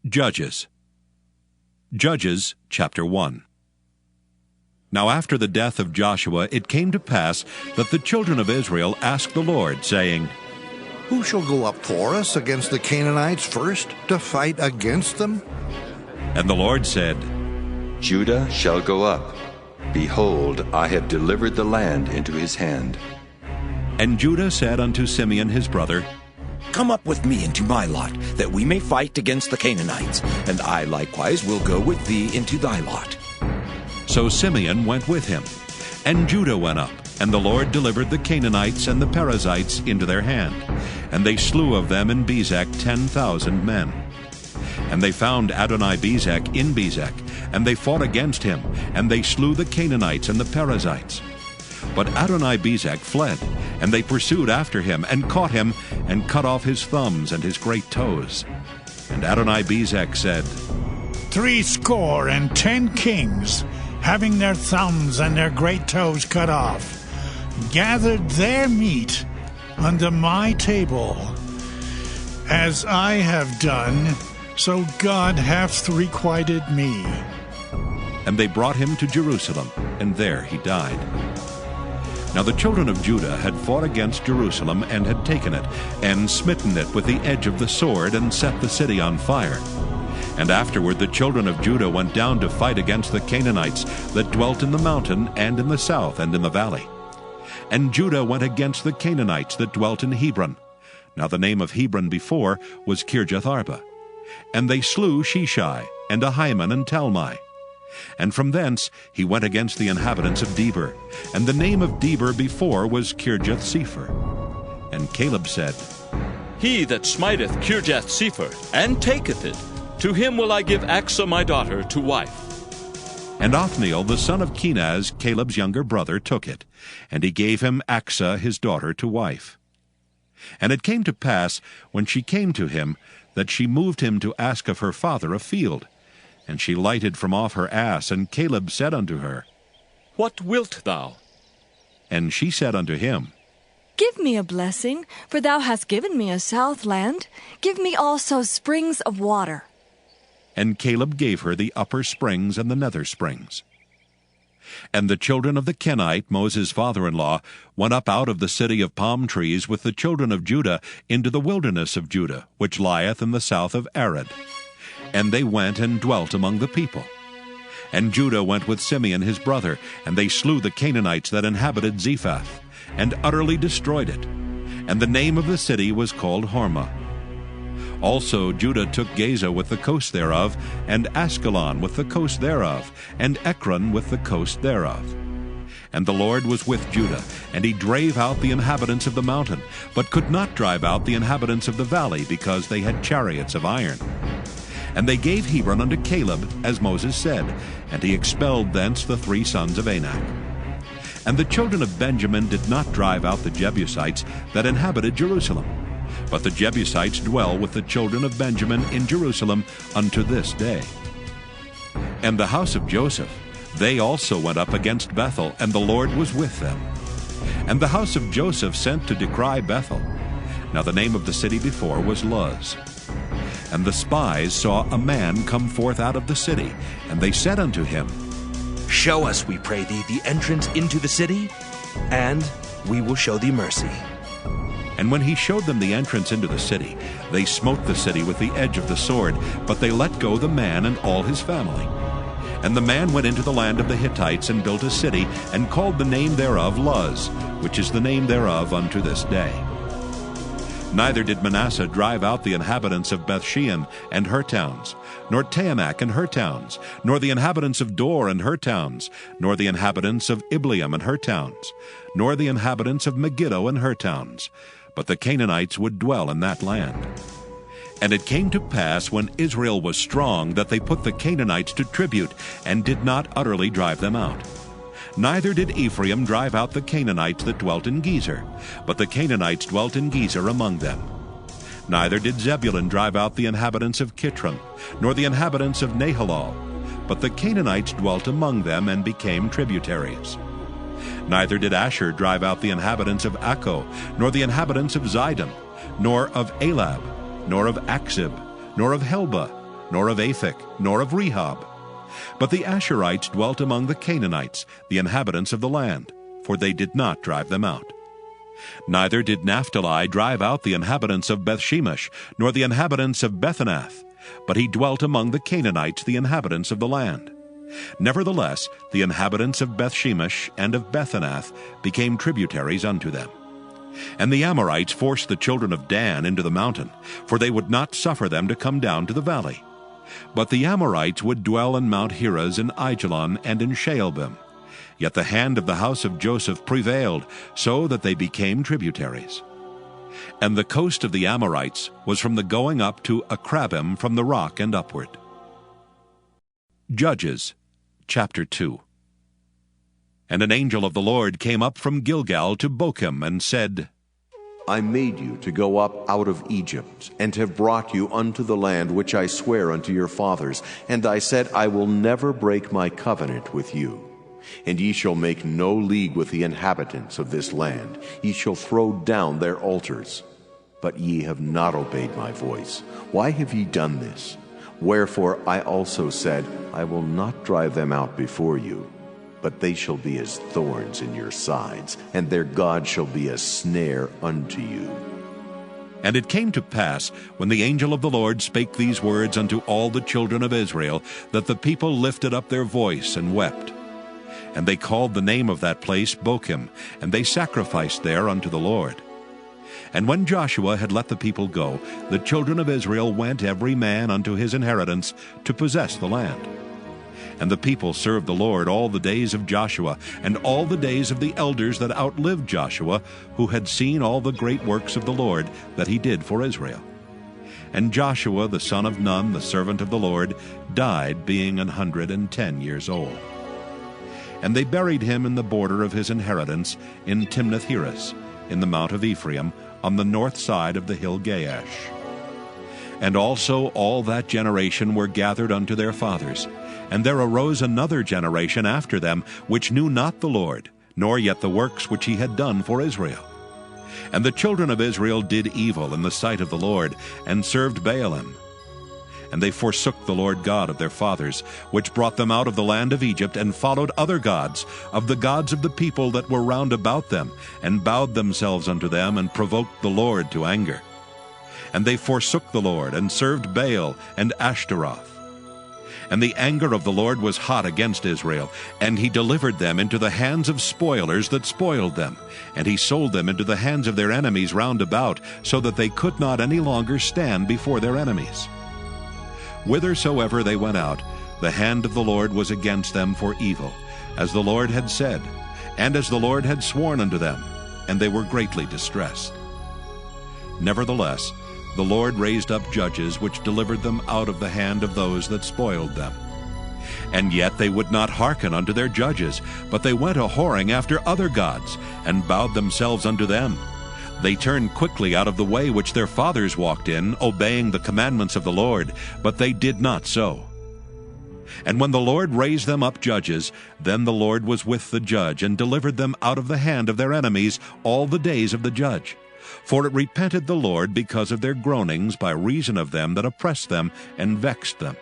Judges chapter 1. Now after the death of Joshua it came to pass that the children of Israel asked the Lord, saying, Who shall go up for us against the Canaanites first, to fight against them? And the Lord said, Judah shall go up. Behold, I have delivered the land into his hand. And Judah said unto Simeon his brother, Come up with me into my lot, that we may fight against the Canaanites, and I likewise will go with thee into thy lot. So Simeon went with him, and Judah went up, and the Lord delivered the Canaanites and the Perizzites into their hand, and they slew of them in Bezek 10,000 men. And they found Adoni-Bezek in Bezek, and they fought against him, and they slew the Canaanites and the Perizzites. But Adoni-Bezek fled, and they pursued after him, and caught him, and cut off his thumbs and his great toes. And Adoni-Bezek said, 70 kings, having their thumbs and their great toes cut off, gathered their meat unto my table. As I have done, so God hath requited me. And they brought him to Jerusalem, and there he died. Now the children of Judah had fought against Jerusalem, and had taken it, and smitten it with the edge of the sword, and set the city on fire. And afterward the children of Judah went down to fight against the Canaanites that dwelt in the mountain, and in the south, and in the valley. And Judah went against the Canaanites that dwelt in Hebron. Now the name of Hebron before was Kirjath-arba. And they slew Sheshai, and Ahiman, and Talmai. And from thence he went against the inhabitants of Debir, and the name of Debir before was Kirjath-sepher. And Caleb said, He that smiteth Kirjath-sepher, and taketh it, to him will I give Achsah my daughter to wife. And Othniel the son of Kenaz, Caleb's younger brother, took it, and he gave him Achsah his daughter to wife. And it came to pass, when she came to him, that she moved him to ask of her father a field. And she lighted from off her ass, and Caleb said unto her, What wilt thou? And she said unto him, Give me a blessing, for thou hast given me a south land. Give me also springs of water. And Caleb gave her the upper springs and the nether springs. And the children of the Kenite, Moses' father-in-law, went up out of the city of palm trees with the children of Judah into the wilderness of Judah, which lieth in the south of Arad. And they went and dwelt among the people. And Judah went with Simeon his brother, and they slew the Canaanites that inhabited Zephath, and utterly destroyed it. And the name of the city was called Hormah. Also Judah took Gaza with the coast thereof, and Askelon with the coast thereof, and Ekron with the coast thereof. And the Lord was with Judah, and he drave out the inhabitants of the mountain, but could not drive out the inhabitants of the valley, because they had chariots of iron. And they gave Hebron unto Caleb, as Moses said, and he expelled thence the 3 sons of Anak. And the children of Benjamin did not drive out the Jebusites that inhabited Jerusalem, but the Jebusites dwell with the children of Benjamin in Jerusalem unto this day. And the house of Joseph, they also went up against Bethel, and the Lord was with them. And the house of Joseph sent to decry Bethel. Now the name of the city before was Luz. And the spies saw a man come forth out of the city, and they said unto him, Show us, we pray thee, the entrance into the city, and we will show thee mercy. And when he showed them the entrance into the city, they smote the city with the edge of the sword, but they let go the man and all his family. And the man went into the land of the Hittites, and built a city, and called the name thereof Luz, which is the name thereof unto this day. Neither did Manasseh drive out the inhabitants of Bethshean and her towns, nor Taanach and her towns, nor the inhabitants of Dor and her towns, nor the inhabitants of Ibleam and her towns, nor the inhabitants of Megiddo and her towns. But the Canaanites would dwell in that land. And it came to pass, when Israel was strong, that they put the Canaanites to tribute, and did not utterly drive them out. Neither did Ephraim drive out the Canaanites that dwelt in Gezer, but the Canaanites dwelt in Gezer among them. Neither did Zebulun drive out the inhabitants of Kitron, nor the inhabitants of Nahalal, but the Canaanites dwelt among them, and became tributaries. Neither did Asher drive out the inhabitants of Akko, nor the inhabitants of Zidon, nor of Elab, nor of Achzib, nor of Helba, nor of Aphek, nor of Rehob. But the Asherites dwelt among the Canaanites, the inhabitants of the land, for they did not drive them out. Neither did Naphtali drive out the inhabitants of Bethshemesh, nor the inhabitants of Bethanath, but he dwelt among the Canaanites, the inhabitants of the land. Nevertheless, the inhabitants of Bethshemesh and of Bethanath became tributaries unto them. And the Amorites forced the children of Dan into the mountain, for they would not suffer them to come down to the valley. But the Amorites would dwell in Mount Heres, in Aijalon, and in Shaalbim. Yet the hand of the house of Joseph prevailed, so that they became tributaries. And the coast of the Amorites was from the going up to Akrabim, from the rock and upward. Judges, chapter 2. And an angel of the Lord came up from Gilgal to Bochim, and said, I made you to go up out of Egypt, and have brought you unto the land which I swear unto your fathers. And I said, I will never break my covenant with you. And ye shall make no league with the inhabitants of this land. Ye shall throw down their altars. But ye have not obeyed my voice. Why have ye done this? Wherefore I also said, I will not drive them out before you, but they shall be as thorns in your sides, and their God shall be a snare unto you. And it came to pass, when the angel of the Lord spake these words unto all the children of Israel, that the people lifted up their voice and wept. And they called the name of that place Bochim, and they sacrificed there unto the Lord. And when Joshua had let the people go, the children of Israel went every man unto his inheritance to possess the land. And the people served the Lord all the days of Joshua, and all the days of the elders that outlived Joshua, who had seen all the great works of the Lord that he did for Israel. And Joshua the son of Nun, the servant of the Lord, died, being 110 years old. And they buried him in the border of his inheritance in Timnath-Heres, in the mount of Ephraim, on the north side of the hill Gaash. And also all that generation were gathered unto their fathers. And there arose another generation after them, which knew not the Lord, nor yet the works which he had done for Israel. And the children of Israel did evil in the sight of the Lord, and served Baalim. And they forsook the Lord God of their fathers, which brought them out of the land of Egypt, and followed other gods, of the gods of the people that were round about them, and bowed themselves unto them, and provoked the Lord to anger. And they forsook the Lord, and served Baal and Ashtaroth. And the anger of the Lord was hot against Israel, and he delivered them into the hands of spoilers that spoiled them, and he sold them into the hands of their enemies round about, so that they could not any longer stand before their enemies. Whithersoever they went out, the hand of the Lord was against them for evil, as the Lord had said, and as the Lord had sworn unto them, and they were greatly distressed. Nevertheless, the Lord raised up judges which delivered them out of the hand of those that spoiled them. And yet they would not hearken unto their judges, but they went a-whoring after other gods, and bowed themselves unto them. They turned quickly out of the way which their fathers walked in, obeying the commandments of the Lord, but they did not so. And when the Lord raised them up judges, then the Lord was with the judge, and delivered them out of the hand of their enemies all the days of the judge. For it repented the Lord because of their groanings by reason of them that oppressed them and vexed them.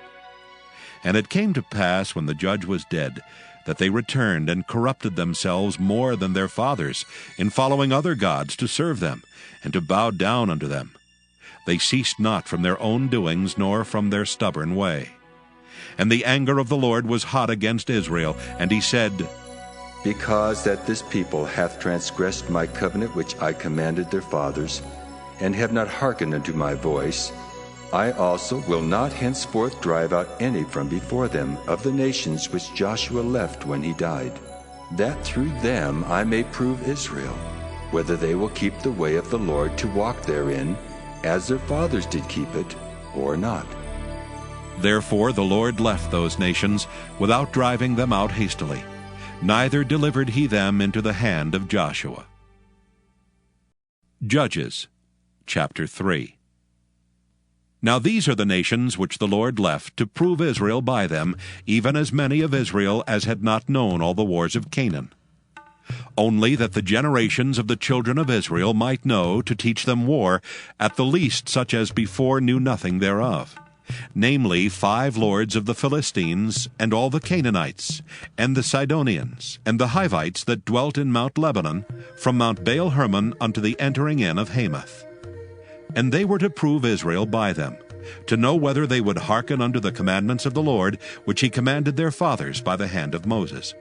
And it came to pass, when the judge was dead, that they returned and corrupted themselves more than their fathers, in following other gods to serve them, and to bow down unto them. They ceased not from their own doings, nor from their stubborn way. And the anger of the Lord was hot against Israel, and he said, Because that this people hath transgressed my covenant which I commanded their fathers, and have not hearkened unto my voice, I also will not henceforth drive out any from before them of the nations which Joshua left when he died, that through them I may prove Israel, whether they will keep the way of the Lord to walk therein, as their fathers did keep it, or not. Therefore the Lord left those nations without driving them out hastily, neither delivered he them into the hand of Joshua. Judges, chapter 3. Now these are the nations which the Lord left to prove Israel by them, even as many of Israel as had not known all the wars of Canaan. Only that the generations of the children of Israel might know, to teach them war, at the least such as before knew nothing thereof, namely 5 lords of the Philistines, and all the Canaanites, and the Sidonians, and the Hivites that dwelt in Mount Lebanon, from Mount Baal-Hermon unto the entering in of Hamath. And they were to prove Israel by them, to know whether they would hearken unto the commandments of the Lord, which he commanded their fathers by the hand of Moses.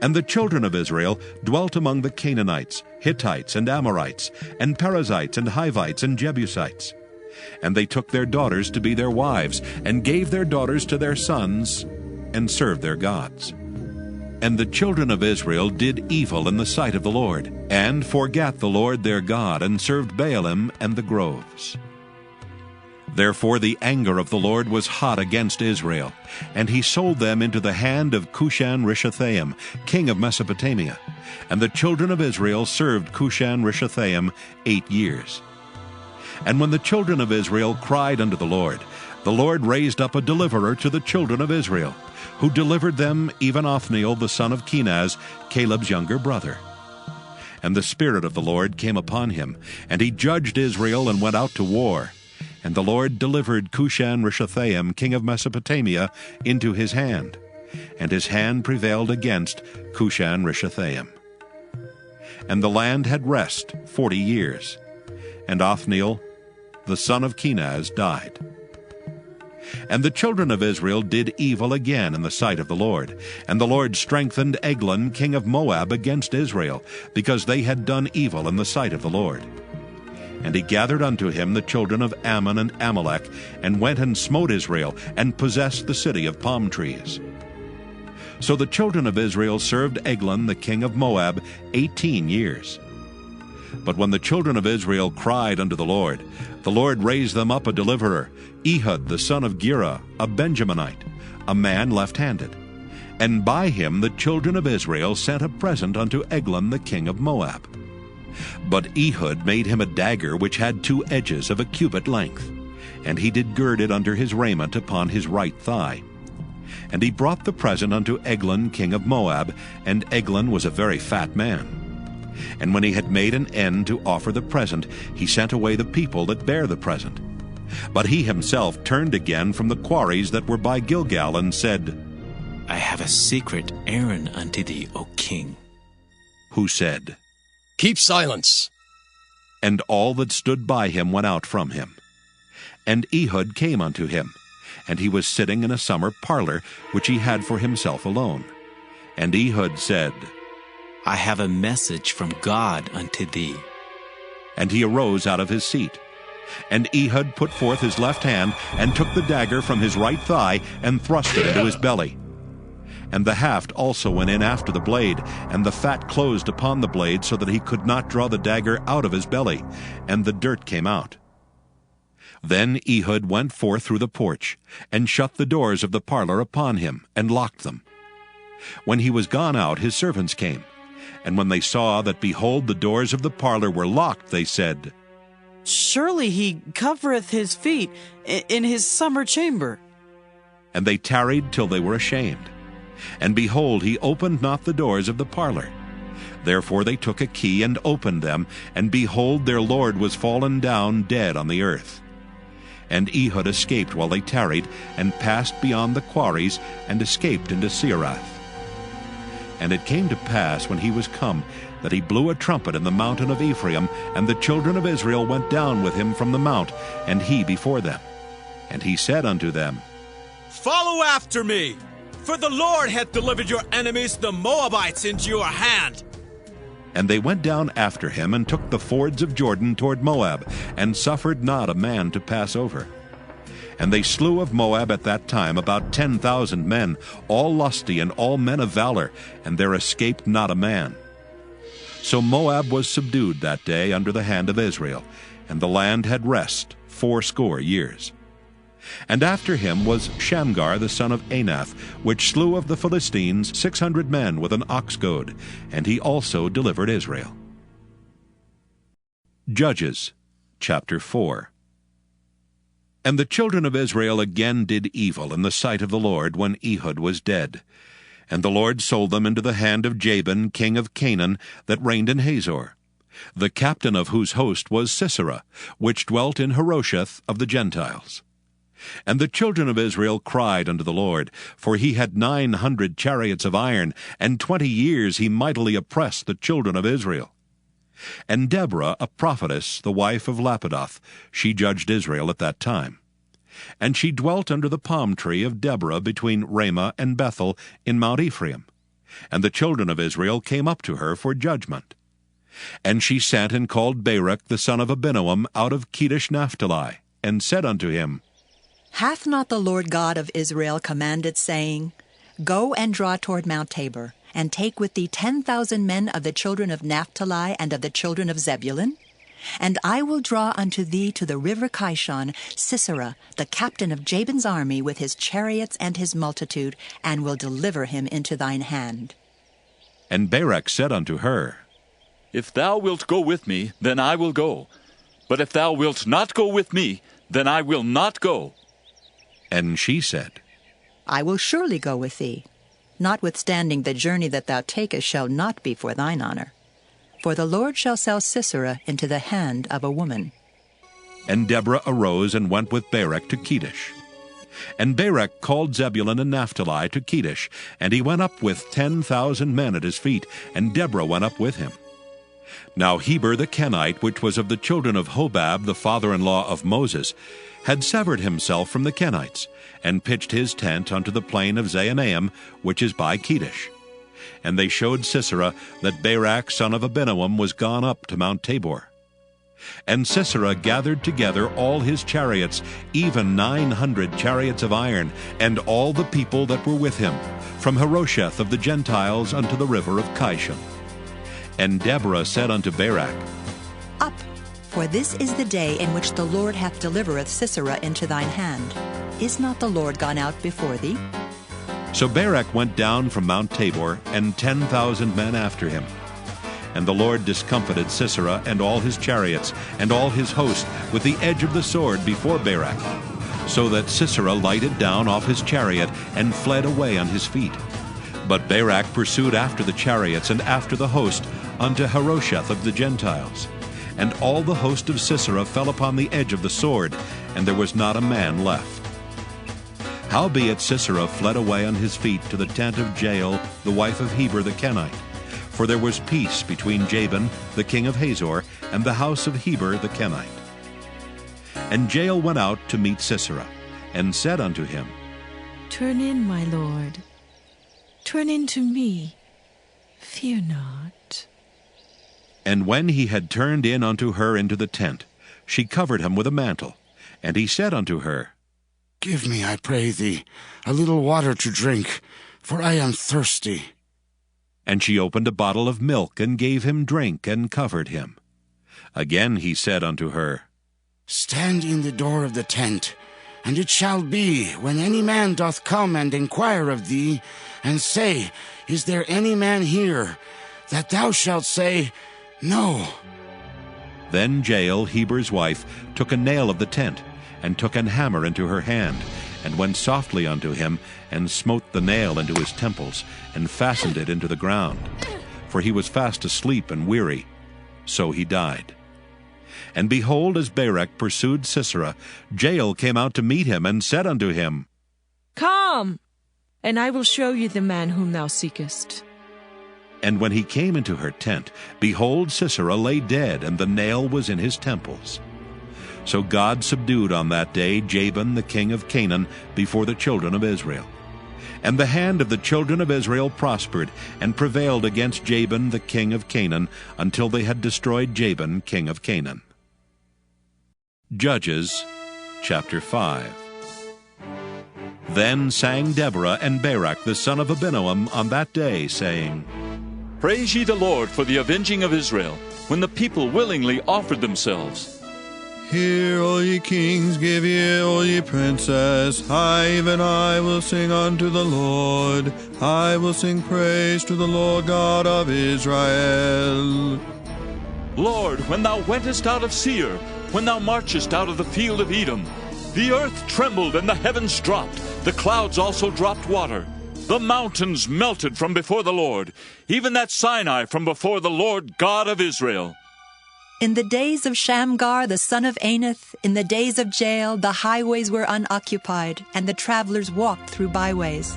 And the children of Israel dwelt among the Canaanites, Hittites, and Amorites, and Perizzites, and Hivites, and Jebusites. And they took their daughters to be their wives, and gave their daughters to their sons, and served their gods. And the children of Israel did evil in the sight of the Lord, and forgat the Lord their God, and served Baalim and the groves. Therefore the anger of the Lord was hot against Israel, and he sold them into the hand of Cushan-Rishathaim, king of Mesopotamia. And the children of Israel served Cushan-Rishathaim 8 years. And when the children of Israel cried unto the Lord raised up a deliverer to the children of Israel, who delivered them, even Othniel the son of Kenaz, Caleb's younger brother. And the Spirit of the Lord came upon him, and he judged Israel and went out to war. And the Lord delivered Cushan-Rishathaim, king of Mesopotamia, into his hand, and his hand prevailed against Cushan-Rishathaim. And the land had rest 40 years, and Othniel, the son of Kenaz, died. And the children of Israel did evil again in the sight of the Lord, and the Lord strengthened Eglon, king of Moab, against Israel, because they had done evil in the sight of the Lord. And he gathered unto him the children of Ammon and Amalek, and went and smote Israel, and possessed the city of palm trees. So the children of Israel served Eglon the king of Moab 18 years. But when the children of Israel cried unto the Lord raised them up a deliverer, Ehud the son of Gera, a Benjaminite, a man left-handed. And by him the children of Israel sent a present unto Eglon the king of Moab. But Ehud made him a dagger which had 2 edges of a cubit length, and he did gird it under his raiment upon his right thigh. And he brought the present unto Eglon king of Moab, and Eglon was a very fat man. And when he had made an end to offer the present, he sent away the people that bare the present. But he himself turned again from the quarries that were by Gilgal, and said, I have a secret errand unto thee, O king. Who said, Keep silence. And all that stood by him went out from him. And Ehud came unto him, and he was sitting in a summer parlor, which he had for himself alone. And Ehud said, I have a message from God unto thee. And he arose out of his seat. And Ehud put forth his left hand, and took the dagger from his right thigh, and thrust it into his belly. And the haft also went in after the blade, and the fat closed upon the blade, so that he could not draw the dagger out of his belly, and the dirt came out. Then Ehud went forth through the porch, and shut the doors of the parlor upon him, and locked them. When he was gone out, his servants came. And when they saw that, behold, the doors of the parlor were locked, they said, Surely he covereth his feet in his summer chamber. And they tarried till they were ashamed. And behold, he opened not the doors of the parlor. Therefore they took a key and opened them, and behold, their lord was fallen down dead on the earth. And Ehud escaped while they tarried, and passed beyond the quarries, and escaped into Seirath. And it came to pass, when he was come, that he blew a trumpet in the mountain of Ephraim, and the children of Israel went down with him from the mount, and he before them. And he said unto them, Follow after me, for the Lord hath delivered your enemies, the Moabites, into your hand. And they went down after him, and took the fords of Jordan toward Moab, and suffered not a man to pass over. And they slew of Moab at that time about 10,000 men, all lusty and all men of valor, and there escaped not a man. So Moab was subdued that day under the hand of Israel, and the land had rest 80 years. And after him was Shamgar the son of Anath, which slew of the Philistines 600 men with an ox goad, and he also delivered Israel. Judges chapter 4. And the children of Israel again did evil in the sight of the Lord when Ehud was dead. And the Lord sold them into the hand of Jabin king of Canaan, that reigned in Hazor, the captain of whose host was Sisera, which dwelt in Harosheth of the Gentiles. And the children of Israel cried unto the Lord, for he had 900 chariots of iron, and 20 years he mightily oppressed the children of Israel. And Deborah, a prophetess, the wife of Lapidoth, she judged Israel at that time. And she dwelt under the palm tree of Deborah between Ramah and Bethel in Mount Ephraim. And the children of Israel came up to her for judgment. And she sent and called Barak the son of Abinoam out of Kedesh Naphtali, and said unto him, Hath not the Lord God of Israel commanded, saying, Go and draw toward Mount Tabor, and take with thee 10,000 men of the children of Naphtali and of the children of Zebulun? And I will draw unto thee to the river Kishon Sisera, the captain of Jabin's army, with his chariots and his multitude, and will deliver him into thine hand. And Barak said unto her, If thou wilt go with me, then I will go. But if thou wilt not go with me, then I will not go. And she said, I will surely go with thee. Notwithstanding the journey that thou takest shall not be for thine honor. For the Lord shall sell Sisera into the hand of a woman. And Deborah arose and went with Barak to Kedesh. And Barak called Zebulun and Naphtali to Kedesh, and he went up with 10,000 men at his feet, and Deborah went up with him. Now Heber the Kenite, which was of the children of Hobab, the father-in-law of Moses, had severed himself from the Kenites, and pitched his tent unto the plain of Zaanaim, which is by Kedesh. And they showed Sisera that Barak son of Abinoam was gone up to Mount Tabor. And Sisera gathered together all his chariots, even 900 chariots of iron, and all the people that were with him, from Harosheth of the Gentiles unto the river of Kishon. And Deborah said unto Barak, Up, for this is the day in which the Lord hath delivereth Sisera into thine hand. Is not the Lord gone out before thee? So Barak went down from Mount Tabor, and 10,000 men after him. And the Lord discomfited Sisera and all his chariots, and all his host, with the edge of the sword before Barak, so that Sisera lighted down off his chariot, and fled away on his feet. But Barak pursued after the chariots, and after the host, unto Harosheth of the Gentiles. And all the host of Sisera fell upon the edge of the sword, and there was not a man left. Howbeit Sisera fled away on his feet to the tent of Jael, the wife of Heber the Kenite. For there was peace between Jabin, the king of Hazor, and the house of Heber the Kenite. And Jael went out to meet Sisera, and said unto him, Turn in, my lord. Turn in to me. Fear not. And when he had turned in unto her into the tent, she covered him with a mantle. And he said unto her, Give me, I pray thee, a little water to drink, for I am thirsty. And she opened a bottle of milk, and gave him drink, and covered him. Again he said unto her, Stand in the door of the tent, and it shall be, when any man doth come and inquire of thee, and say, Is there any man here? That thou shalt say, No. Then Jael, Heber's wife, took a nail of the tent, and took an hammer into her hand, and went softly unto him, and smote the nail into his temples, and fastened it into the ground. For he was fast asleep and weary. So he died. And behold, as Barak pursued Sisera, Jael came out to meet him, and said unto him, Come, and I will show you the man whom thou seekest. And when he came into her tent, behold, Sisera lay dead, and the nail was in his temples. So God subdued on that day Jabin the king of Canaan before the children of Israel. And the hand of the children of Israel prospered, and prevailed against Jabin the king of Canaan, until they had destroyed Jabin king of Canaan. Judges chapter 5. Then sang Deborah and Barak the son of Abinoam on that day, saying, Praise ye the Lord for the avenging of Israel, when the people willingly offered themselves. Hear, all ye kings, give ear, all ye princes. I, even I, will sing unto the Lord. I will sing praise to the Lord God of Israel. Lord, when thou wentest out of Seir, when thou marchest out of the field of Edom, the earth trembled and the heavens dropped. The clouds also dropped water. The mountains melted from before the Lord, even that Sinai from before the Lord God of Israel. In the days of Shamgar, the son of Anath, in the days of Jael, the highways were unoccupied, and the travelers walked through byways.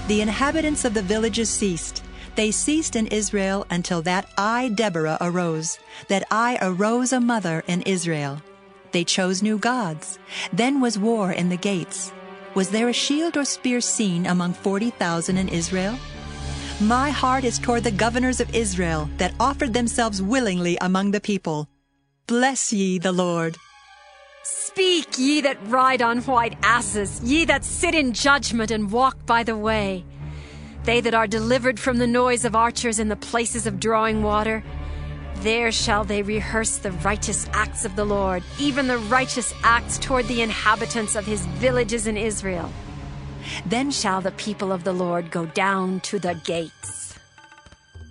The inhabitants of the villages ceased. They ceased in Israel until that I, Deborah, arose, that I arose a mother in Israel. They chose new gods. Then was war in the gates. Was there a shield or spear seen among 40,000 in Israel? My heart is toward the governors of Israel that offered themselves willingly among the people. Bless ye the Lord. Speak, ye that ride on white asses, ye that sit in judgment and walk by the way. They that are delivered from the noise of archers in the places of drawing water, there shall they rehearse the righteous acts of the Lord, even the righteous acts toward the inhabitants of his villages in Israel. Then shall the people of the Lord go down to the gates.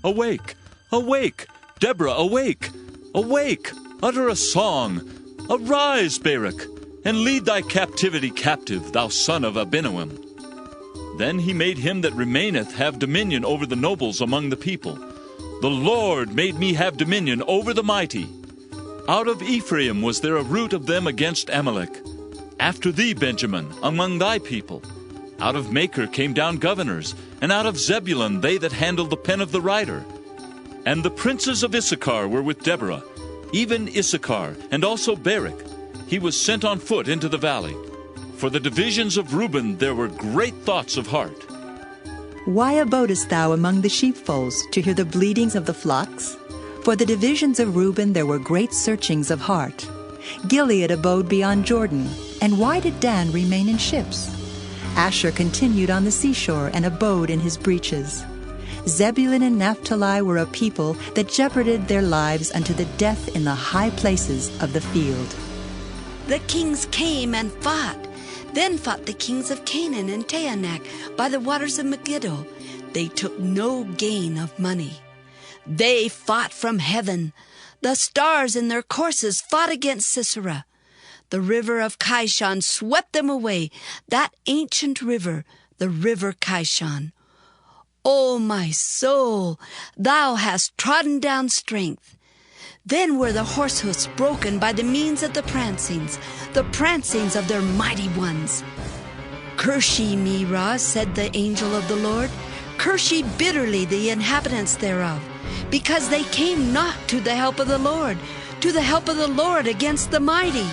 Awake, awake, Deborah, awake, awake, utter a song. Arise, Barak, and lead thy captivity captive, thou son of Abinoam. Then he made him that remaineth have dominion over the nobles among the people. The Lord made me have dominion over the mighty. Out of Ephraim was there a root of them against Amalek. After thee, Benjamin, among thy people. Out of Machir came down governors, and out of Zebulun they that handled the pen of the writer. And the princes of Issachar were with Deborah, even Issachar, and also Barak. He was sent on foot into the valley. For the divisions of Reuben there were great thoughts of heart. Why abodest thou among the sheepfolds to hear the bleatings of the flocks? For the divisions of Reuben there were great searchings of heart. Gilead abode beyond Jordan, and why did Dan remain in ships? Asher continued on the seashore and abode in his breaches. Zebulun and Naphtali were a people that jeoparded their lives unto the death in the high places of the field. The kings came and fought. Then fought the kings of Canaan and Taanach by the waters of Megiddo. They took no gain of money. They fought from heaven. The stars in their courses fought against Sisera. The river of Kishon swept them away, that ancient river, the river Kishon. O my soul, thou hast trodden down strength. Then were the horse hoofs broken by the means of the prancings of their mighty ones. Curse ye Meroz, said the angel of the Lord. Curse ye bitterly the inhabitants thereof, because they came not to the help of the Lord against the mighty.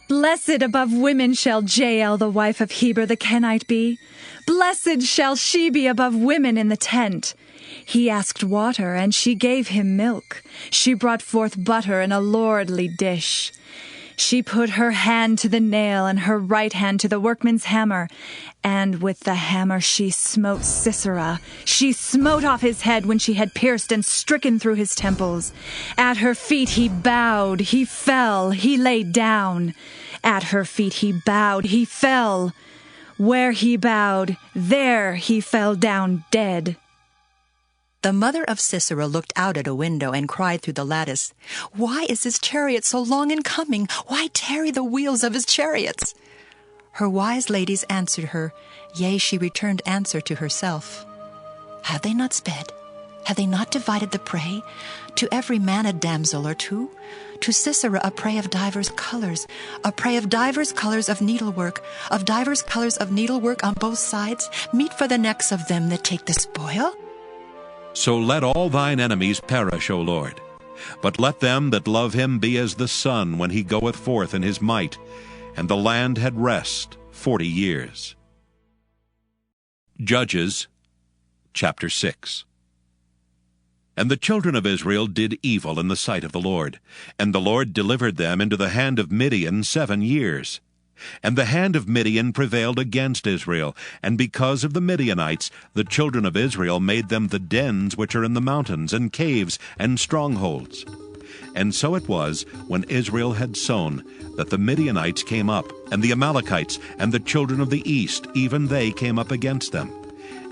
Blessed above women shall Jael, the wife of Heber the Kenite, be. Blessed shall she be above women in the tent. He asked water, and she gave him milk. She brought forth butter in a lordly dish. She put her hand to the nail, and her right hand to the workman's hammer. And with the hammer she smote Sisera. She smote off his head when she had pierced and stricken through his temples. At her feet he bowed, he fell, he lay down. At her feet he bowed, he fell. Where he bowed, there he fell down dead. The mother of Sisera looked out at a window and cried through the lattice, Why is his chariot so long in coming? Why tarry the wheels of his chariots? Her wise ladies answered her, yea, she returned answer to herself. Have they not sped? Have they not divided the prey? To every man a damsel or two? To Sisera a prey of divers colors, a prey of divers colors of needlework on both sides, meet for the necks of them that take the spoil? So let all thine enemies perish, O Lord. But let them that love him be as the sun when he goeth forth in his might. And the land had rest 40 years. Judges chapter 6. And the children of Israel did evil in the sight of the Lord. And the Lord delivered them into the hand of Midian 7 years. And the hand of Midian prevailed against Israel, and because of the Midianites the children of Israel made them the dens which are in the mountains, and caves, and strongholds. And so it was, when Israel had sown, that the Midianites came up, and the Amalekites, and the children of the east, even they came up against them.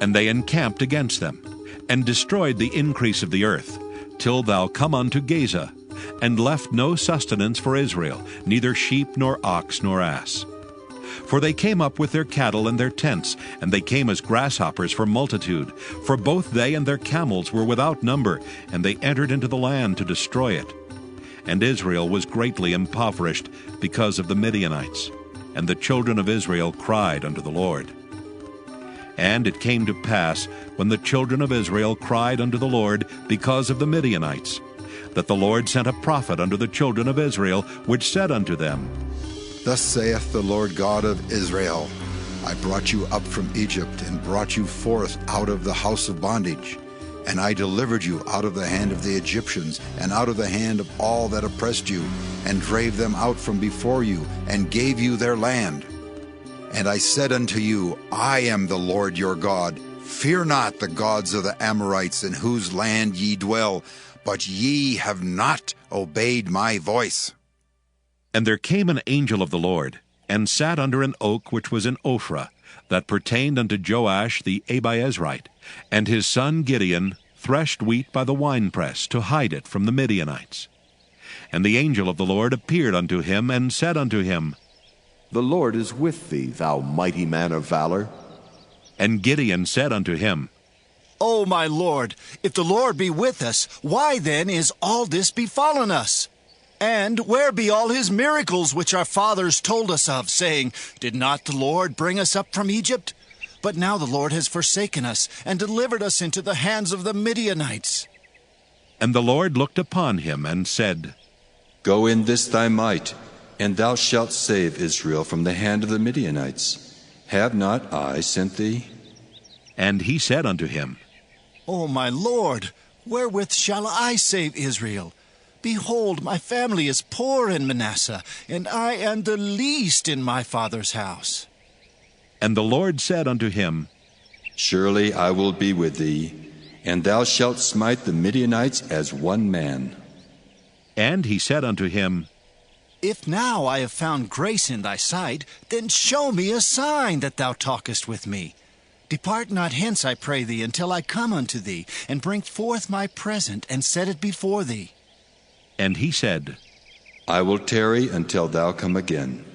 And they encamped against them, and destroyed the increase of the earth, till thou come unto Gaza, and left no sustenance for Israel, neither sheep, nor ox, nor ass. For they came up with their cattle and their tents, and they came as grasshoppers for multitude, for both they and their camels were without number, and they entered into the land to destroy it. and Israel was greatly impoverished because of the Midianites, and the children of Israel cried unto the Lord. And it came to pass, when the children of Israel cried unto the Lord because of the Midianites, that the Lord sent a prophet unto the children of Israel, which said unto them, Thus saith the Lord God of Israel, I brought you up from Egypt, and brought you forth out of the house of bondage. And I delivered you out of the hand of the Egyptians, and out of the hand of all that oppressed you, and drave them out from before you, and gave you their land. And I said unto you, I am the Lord your God. Fear not the gods of the Amorites, in whose land ye dwell, but ye have not obeyed my voice. And there came an angel of the Lord, and sat under an oak which was in Ophrah, that pertained unto Joash the Abiezrite, and his son Gideon threshed wheat by the winepress, to hide it from the Midianites. And the angel of the Lord appeared unto him, and said unto him, The Lord is with thee, thou mighty man of valor. And Gideon said unto him, O my Lord, if the Lord be with us, why then is all this befallen us? And where be all his miracles which our fathers told us of, saying, Did not the Lord bring us up from Egypt? But now the Lord has forsaken us, and delivered us into the hands of the Midianites. And the Lord looked upon him, and said, Go in this thy might, and thou shalt save Israel from the hand of the Midianites. Have not I sent thee? And he said unto him, O my Lord, wherewith shall I save Israel? Behold, my family is poor in Manasseh, and I am the least in my father's house. And the Lord said unto him, Surely I will be with thee, and thou shalt smite the Midianites as one man. And he said unto him, If now I have found grace in thy sight, then show me a sign that thou talkest with me. Depart not hence, I pray thee, until I come unto thee, and bring forth my present, and set it before thee. And he said, I will tarry until thou come again.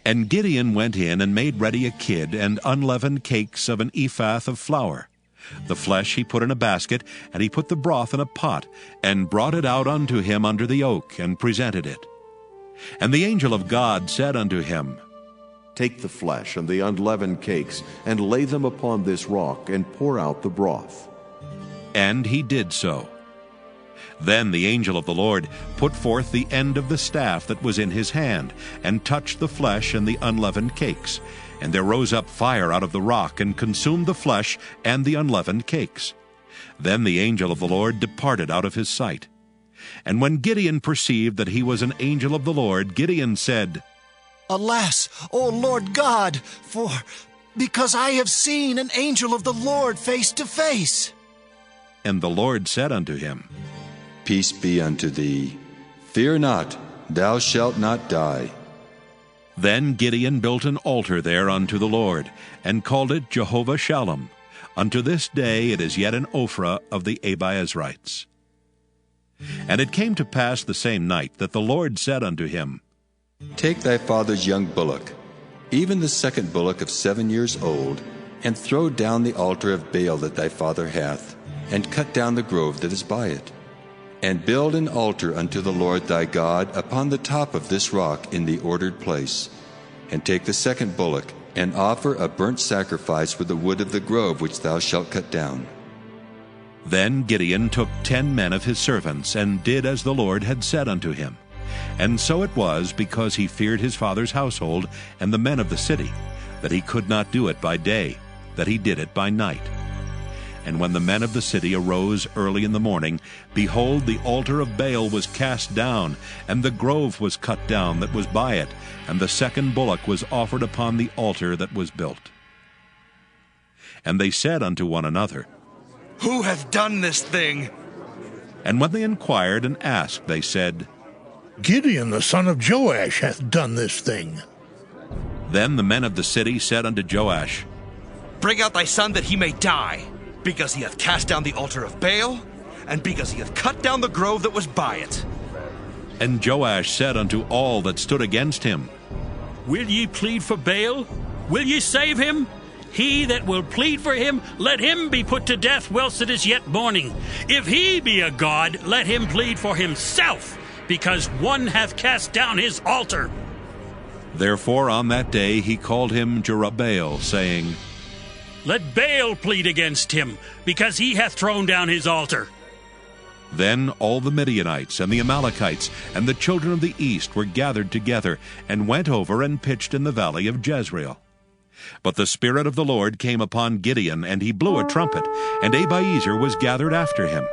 And Gideon went in and made ready a kid and unleavened cakes of an ephah of flour. The flesh he put in a basket, and he put the broth in a pot, and brought it out unto him under the oak, and presented it. And the angel of God said unto him, Take the flesh and the unleavened cakes, and lay them upon this rock, and pour out the broth. And he did so. Then the angel of the Lord put forth the end of the staff that was in his hand, and touched the flesh and the unleavened cakes. And there rose up fire out of the rock, and consumed the flesh and the unleavened cakes. Then the angel of the Lord departed out of his sight. And when Gideon perceived that he was an angel of the Lord, Gideon said, Alas, O Lord God, because I have seen an angel of the Lord face to face. And the Lord said unto him, Peace be unto thee. Fear not, thou shalt not die. Then Gideon built an altar there unto the Lord, and called it Jehovah Shalom. Unto this day it is yet in Ophrah of the Abiezrites. And it came to pass the same night that the Lord said unto him, Take thy father's young bullock, even the second bullock of 7 years old, and throw down the altar of Baal that thy father hath, and cut down the grove that is by it. And build an altar unto the Lord thy God upon the top of this rock in the ordered place. And take the second bullock, and offer a burnt sacrifice with the wood of the grove which thou shalt cut down. Then Gideon took 10 men of his servants, and did as the Lord had said unto him. And so it was, because he feared his father's household and the men of the city, that he could not do it by day, that he did it by night. And when the men of the city arose early in the morning, behold, the altar of Baal was cast down, and the grove was cut down that was by it, and the second bullock was offered upon the altar that was built. And they said unto one another, Who hath done this thing? And when they inquired and asked, they said, Gideon the son of Joash hath done this thing. Then the men of the city said unto Joash, Bring out thy son that he may die, because he hath cast down the altar of Baal, and because he hath cut down the grove that was by it. And Joash said unto all that stood against him, Will ye plead for Baal? Will ye save him? He that will plead for him, let him be put to death whilst it is yet morning. If he be a god, let him plead for himself, because one hath cast down his altar. Therefore on that day he called him Jerubbaal, saying, Let Baal plead against him, because he hath thrown down his altar. Then all the Midianites and the Amalekites and the children of the east were gathered together, and went over and pitched in the valley of Jezreel. But the Spirit of the Lord came upon Gideon, and he blew a trumpet, and Abiezer was gathered after him.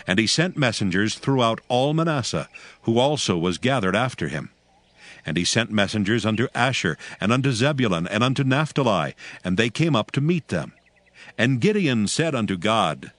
And he sent messengers throughout all Manasseh, who also was gathered after him. And he sent messengers unto Asher, and unto Zebulun, and unto Naphtali, and they came up to meet them. And Gideon said unto God,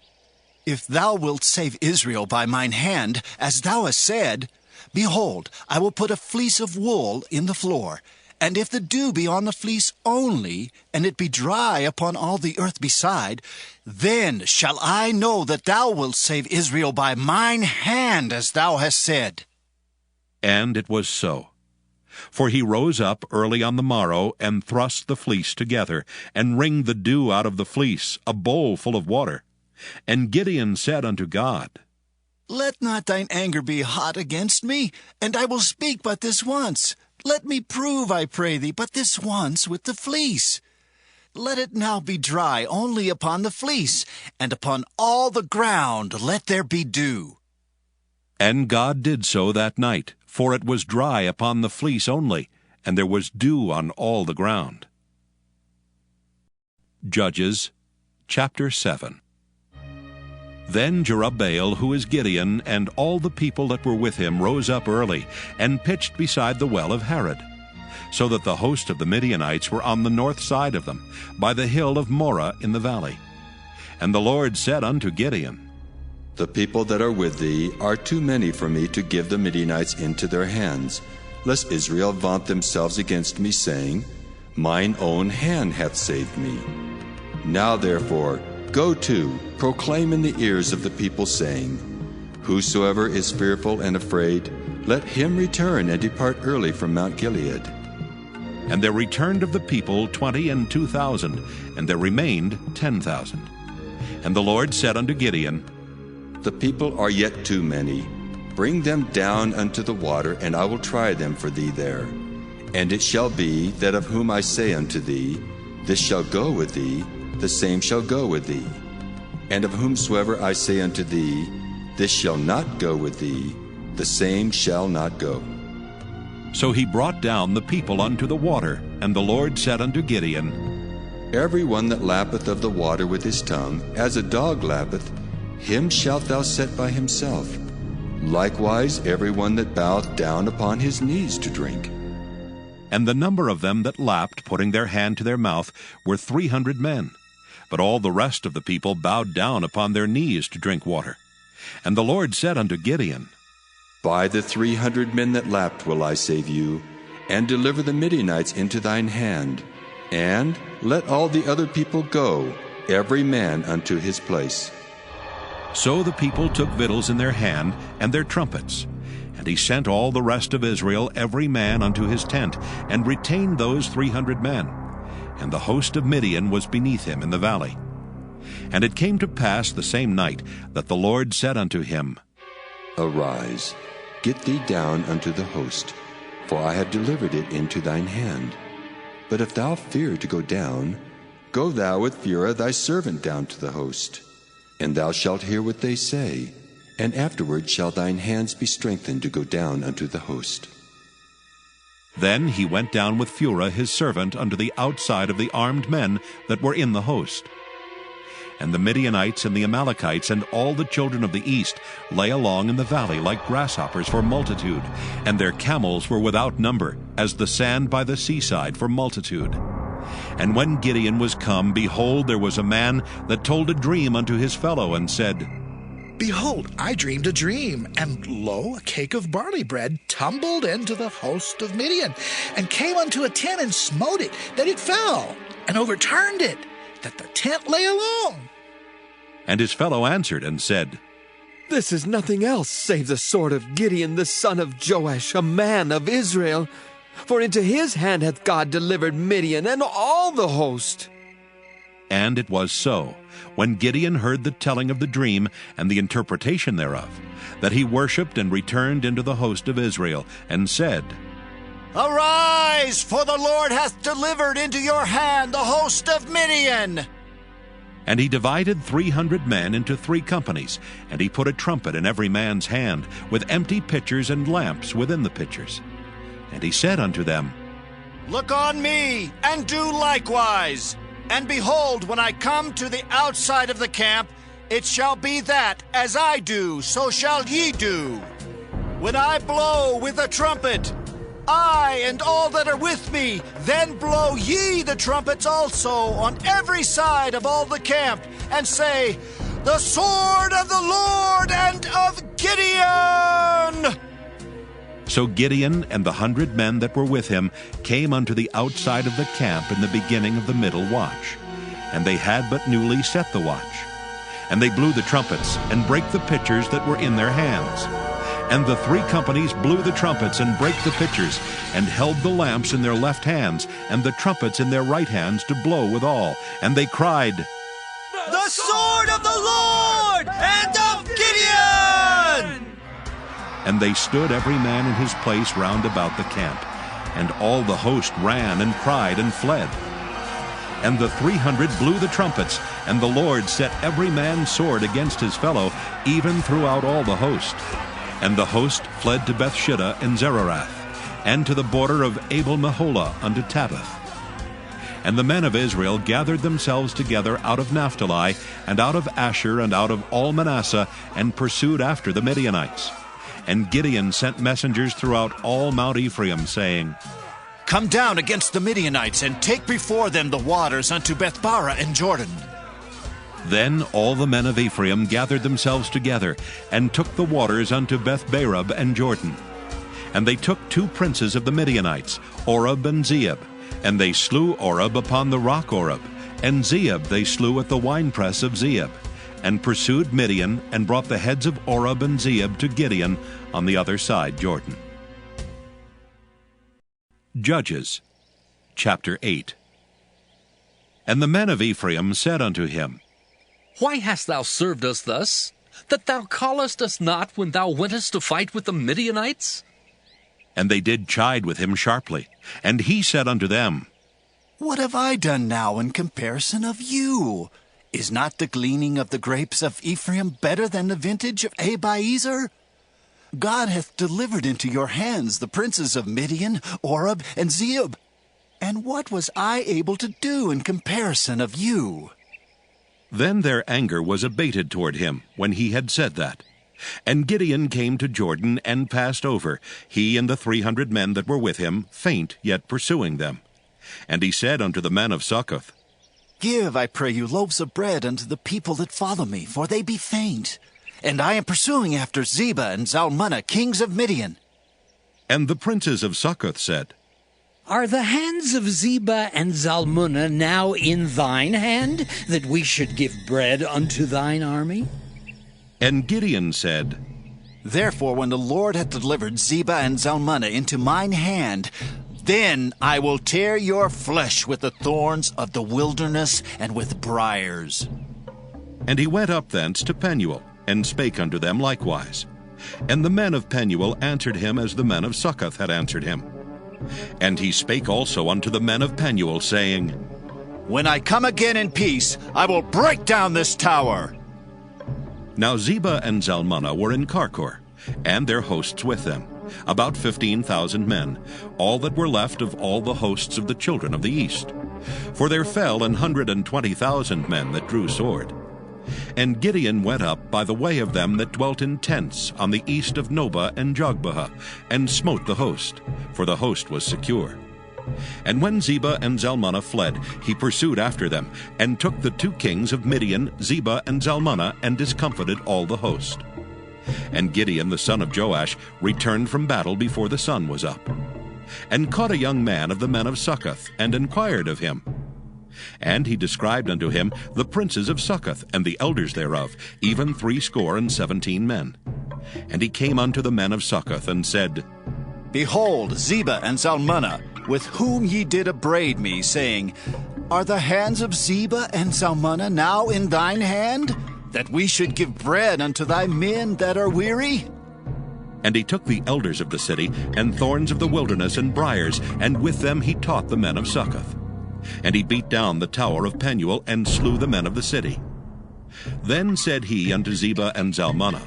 If thou wilt save Israel by mine hand, as thou hast said, behold, I will put a fleece of wool in the floor, and if the dew be on the fleece only, and it be dry upon all the earth beside, then shall I know that thou wilt save Israel by mine hand, as thou hast said. And it was so. For he rose up early on the morrow, and thrust the fleece together, and wringed the dew out of the fleece, a bowl full of water. And Gideon said unto God, Let not thine anger be hot against me, and I will speak but this once. Let me prove, I pray thee, but this once with the fleece. Let it now be dry only upon the fleece, and upon all the ground let there be dew. And God did so that night, for it was dry upon the fleece only, and there was dew on all the ground. Judges chapter 7. Then Jerubbaal, who is Gideon, and all the people that were with him rose up early, and pitched beside the well of Harod, so that the host of the Midianites were on the north side of them, by the hill of Moreh in the valley. And the Lord said unto Gideon, The people that are with thee are too many for me to give the Midianites into their hands, lest Israel vaunt themselves against me, saying, Mine own hand hath saved me. Now therefore, go to, proclaim in the ears of the people, saying, Whosoever is fearful and afraid, let him return and depart early from Mount Gilead. And there returned of the people 22,000, and there remained 10,000. And the Lord said unto Gideon, The people are yet too many. Bring them down unto the water, and I will try them for thee there. And it shall be that of whom I say unto thee, This shall go with thee, the same shall go with thee. And of whomsoever I say unto thee, This shall not go with thee, the same shall not go. So he brought down the people unto the water, and the Lord said unto Gideon, Every one that lappeth of the water with his tongue, as a dog lappeth, him shalt thou set by himself. Likewise every one that boweth down upon his knees to drink. And the number of them that lapped, putting their hand to their mouth, were 300 men. But all the rest of the people bowed down upon their knees to drink water. And the Lord said unto Gideon, By the 300 men that lapped will I save you, and deliver the Midianites into thine hand. And let all the other people go, every man unto his place. So the people took victuals in their hand, and their trumpets. And he sent all the rest of Israel, every man unto his tent, and retained those 300 men. And the host of Midian was beneath him in the valley. And it came to pass the same night that the Lord said unto him, Arise, get thee down unto the host, for I have delivered it into thine hand. But if thou fear to go down, go thou with Phurah thy servant down to the host. And thou shalt hear what they say, and afterward shall thine hands be strengthened to go down unto the host. Then he went down with Phurah his servant unto the outside of the armed men that were in the host. And the Midianites and the Amalekites and all the children of the east lay along in the valley like grasshoppers for multitude, and their camels were without number, as the sand by the seaside for multitude. And when Gideon was come, behold, there was a man that told a dream unto his fellow, and said, Behold, I dreamed a dream, and lo, a cake of barley bread tumbled into the host of Midian, and came unto a tent and smote it, that it fell, and overturned it, that the tent lay alone. And his fellow answered and said, This is nothing else save the sword of Gideon the son of Joash, a man of Israel. For into his hand hath God delivered Midian and all the host. And it was so, when Gideon heard the telling of the dream and the interpretation thereof, that he worshipped and returned into the host of Israel, and said, Arise, for the Lord hath delivered into your hand the host of Midian. And he divided 300 men into 3 companies, and he put a trumpet in every man's hand, with empty pitchers and lamps within the pitchers. And he said unto them, Look on me, and do likewise. And behold, when I come to the outside of the camp, it shall be that, as I do, so shall ye do. When I blow with a trumpet, I and all that are with me, then blow ye the trumpets also on every side of all the camp, and say, The sword of the Lord and of Gideon! So Gideon and the 100 men that were with him came unto the outside of the camp in the beginning of the middle watch. And they had but newly set the watch. And they blew the trumpets, and brake the pitchers that were in their hands. And the 3 companies blew the trumpets, and brake the pitchers, and held the lamps in their left hands, and the trumpets in their right hands to blow withal. And they cried, The sword of the Lord and of Gideon! And they stood every man in his place round about the camp. And all the host ran and cried and fled. And the 300 blew the trumpets, and the Lord set every man's sword against his fellow, even throughout all the host. And the host fled to Bethshitta and Zererath, and to the border of Abel-Meholah unto Tabbath. And the men of Israel gathered themselves together out of Naphtali, and out of Asher, and out of all Manasseh, and pursued after the Midianites. And Gideon sent messengers throughout all Mount Ephraim, saying, Come down against the Midianites, and take before them the waters unto Bethbara and Jordan. Then all the men of Ephraim gathered themselves together, and took the waters unto Bethbarab and Jordan. And they took 2 princes of the Midianites, Oreb and Zeeb. And they slew Oreb upon the rock Oreb, and Zeeb they slew at the winepress of Zeeb, and pursued Midian, and brought the heads of Oreb and Zeeb to Gideon on the other side Jordan. Judges chapter 8. And the men of Ephraim said unto him, Why hast thou served us thus, that thou callest us not when thou wentest to fight with the Midianites? And they did chide with him sharply. And he said unto them, What have I done now in comparison of you? Is not the gleaning of the grapes of Ephraim better than the vintage of Abiezer? God hath delivered into your hands the princes of Midian, Oreb, and Zeeb. And what was I able to do in comparison of you? Then their anger was abated toward him, when he had said that. And Gideon came to Jordan, and passed over, he and the 300 men that were with him, faint, yet pursuing them. And he said unto the men of Succoth, Give, I pray you, loaves of bread unto the people that follow me, for they be faint. And I am pursuing after Zebah and Zalmunna, kings of Midian. And the princes of Succoth said, Are the hands of Zebah and Zalmunna now in thine hand, that we should give bread unto thine army? And Gideon said, Therefore, when the Lord hath delivered Zebah and Zalmunna into mine hand, then I will tear your flesh with the thorns of the wilderness and with briars. And he went up thence to Penuel, and spake unto them likewise. And the men of Penuel answered him as the men of Succoth had answered him. And he spake also unto the men of Penuel, saying, When I come again in peace, I will break down this tower. Now Zebah and Zalmunna were in Karkor, and their hosts with them, about 15,000 men, all that were left of all the hosts of the children of the east. For there fell 120,000 men that drew sword. And Gideon went up by the way of them that dwelt in tents on the east of Nobah and Jogbehah, and smote the host, for the host was secure. And when Zebah and Zalmunna fled, he pursued after them, and took the 2 kings of Midian, Zebah and Zalmunna, and discomfited all the host. And Gideon the son of Joash returned from battle before the sun was up, and caught a young man of the men of Succoth, and inquired of him. And he described unto him the princes of Succoth, and the elders thereof, even 70 men. And he came unto the men of Succoth, and said, Behold, Zebah and Zalmunna, with whom ye did upbraid me, saying, Are the hands of Zebah and Zalmunna now in thine hand, that we should give bread unto thy men that are weary? And he took the elders of the city, and thorns of the wilderness, and briars, and with them he taught the men of Succoth. And he beat down the tower of Penuel, and slew the men of the city. Then said he unto Zebah and Zalmunna,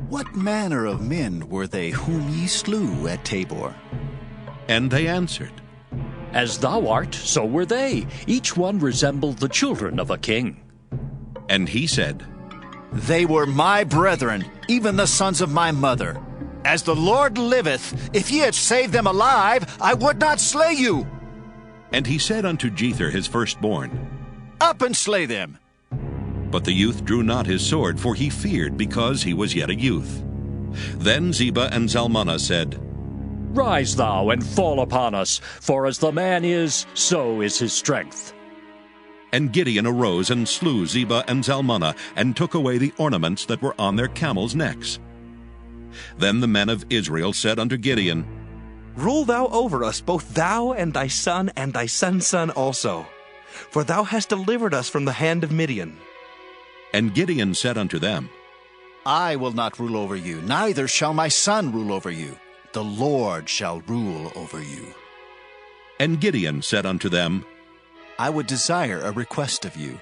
What manner of men were they whom ye slew at Tabor? And they answered, As thou art, so were they. Each one resembled the children of a king. And he said, They were my brethren, even the sons of my mother. As the Lord liveth, if ye had saved them alive, I would not slay you. And he said unto Jether his firstborn, Up and slay them. But the youth drew not his sword, for he feared, because he was yet a youth. Then Zebah and Zalmunna said, Rise thou and fall upon us, for as the man is, so is his strength. And Gideon arose and slew Zebah and Zalmunna, and took away the ornaments that were on their camels' necks. Then the men of Israel said unto Gideon, Rule thou over us, both thou and thy son's son also. For thou hast delivered us from the hand of Midian. And Gideon said unto them, I will not rule over you, neither shall my son rule over you. The Lord shall rule over you. And Gideon said unto them, I would desire a request of you,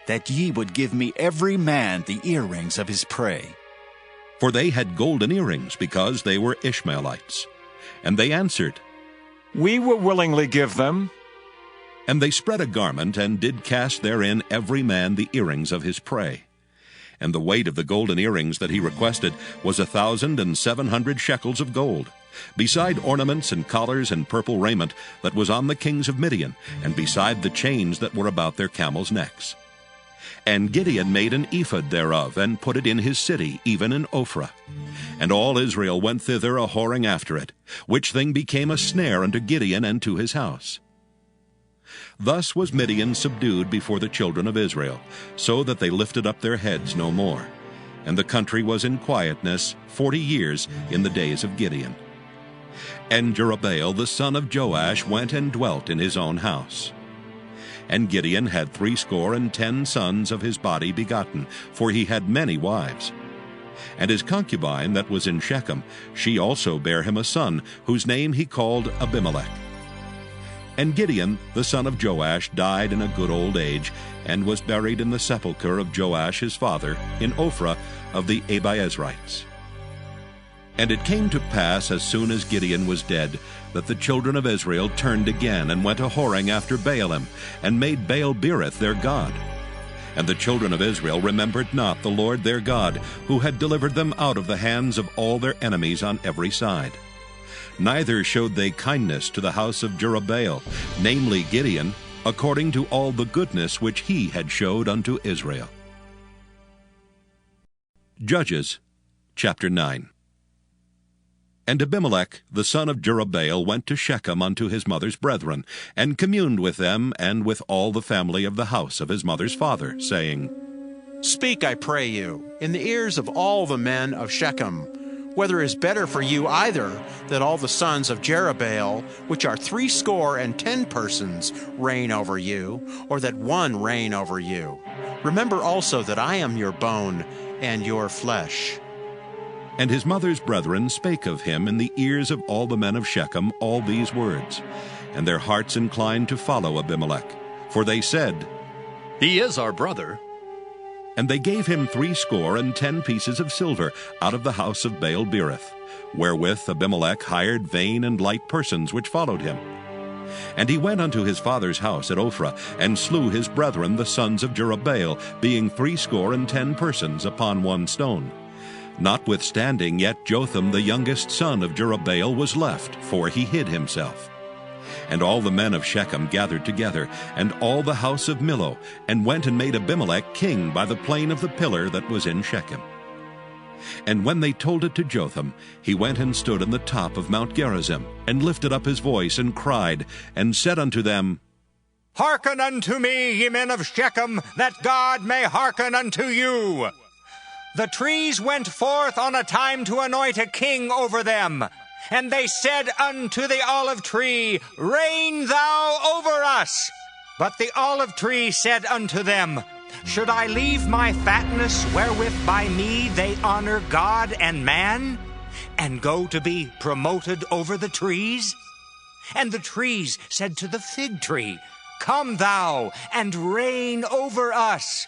that ye would give me every man the earrings of his prey. For they had golden earrings, because they were Ishmaelites. And they answered, We will willingly give them. And they spread a garment, and did cast therein every man the earrings of his prey. And the weight of the golden earrings that he requested was 1,700 shekels of gold, beside ornaments and collars and purple raiment that was on the kings of Midian, and beside the chains that were about their camels' necks. And Gideon made an ephod thereof, and put it in his city, even in Ophrah. And all Israel went thither a-whoring after it, which thing became a snare unto Gideon and to his house. Thus was Midian subdued before the children of Israel, so that they lifted up their heads no more. And the country was in quietness 40 years in the days of Gideon. And Jerubbaal the son of Joash went and dwelt in his own house. And Gideon had 70 sons of his body begotten, for he had many wives. And his concubine that was in Shechem, she also bare him a son, whose name he called Abimelech. And Gideon the son of Joash died in a good old age, and was buried in the sepulchre of Joash his father, in Ophrah of the Abiezrites. And it came to pass, as soon as Gideon was dead, that the children of Israel turned again, and went a-whoring after Baalim, and made Baal-berith their god. And the children of Israel remembered not the Lord their God, who had delivered them out of the hands of all their enemies on every side. Neither showed they kindness to the house of Jerubbaal, namely Gideon, according to all the goodness which he had showed unto Israel. Judges chapter 9. And Abimelech the son of Jerubbaal went to Shechem unto his mother's brethren, and communed with them, and with all the family of the house of his mother's father, saying, Speak, I pray you, in the ears of all the men of Shechem, whether it is better for you either that all the sons of Jerubbaal, which are 70 persons, reign over you, or that one reign over you. Remember also that I am your bone and your flesh. And his mother's brethren spake of him in the ears of all the men of Shechem all these words. And their hearts inclined to follow Abimelech. For they said, He is our brother. And they gave him 70 pieces of silver out of the house of Baal-berith, wherewith Abimelech hired vain and light persons which followed him. And he went unto his father's house at Ophrah, and slew his brethren the sons of Jerubbaal, being 70 persons upon one stone. Notwithstanding, yet Jotham the youngest son of Jerubbaal was left, for he hid himself. And all the men of Shechem gathered together, and all the house of Millo, and went and made Abimelech king by the plain of the pillar that was in Shechem. And when they told it to Jotham, he went and stood on the top of Mount Gerizim, and lifted up his voice, and cried, and said unto them, Hearken unto me, ye men of Shechem, that God may hearken unto you. The trees went forth on a time to anoint a king over them. And they said unto the olive tree, Reign thou over us. But the olive tree said unto them, Should I leave my fatness wherewith by me they honor God and man, and go to be promoted over the trees? And the trees said to the fig tree, Come thou and reign over us.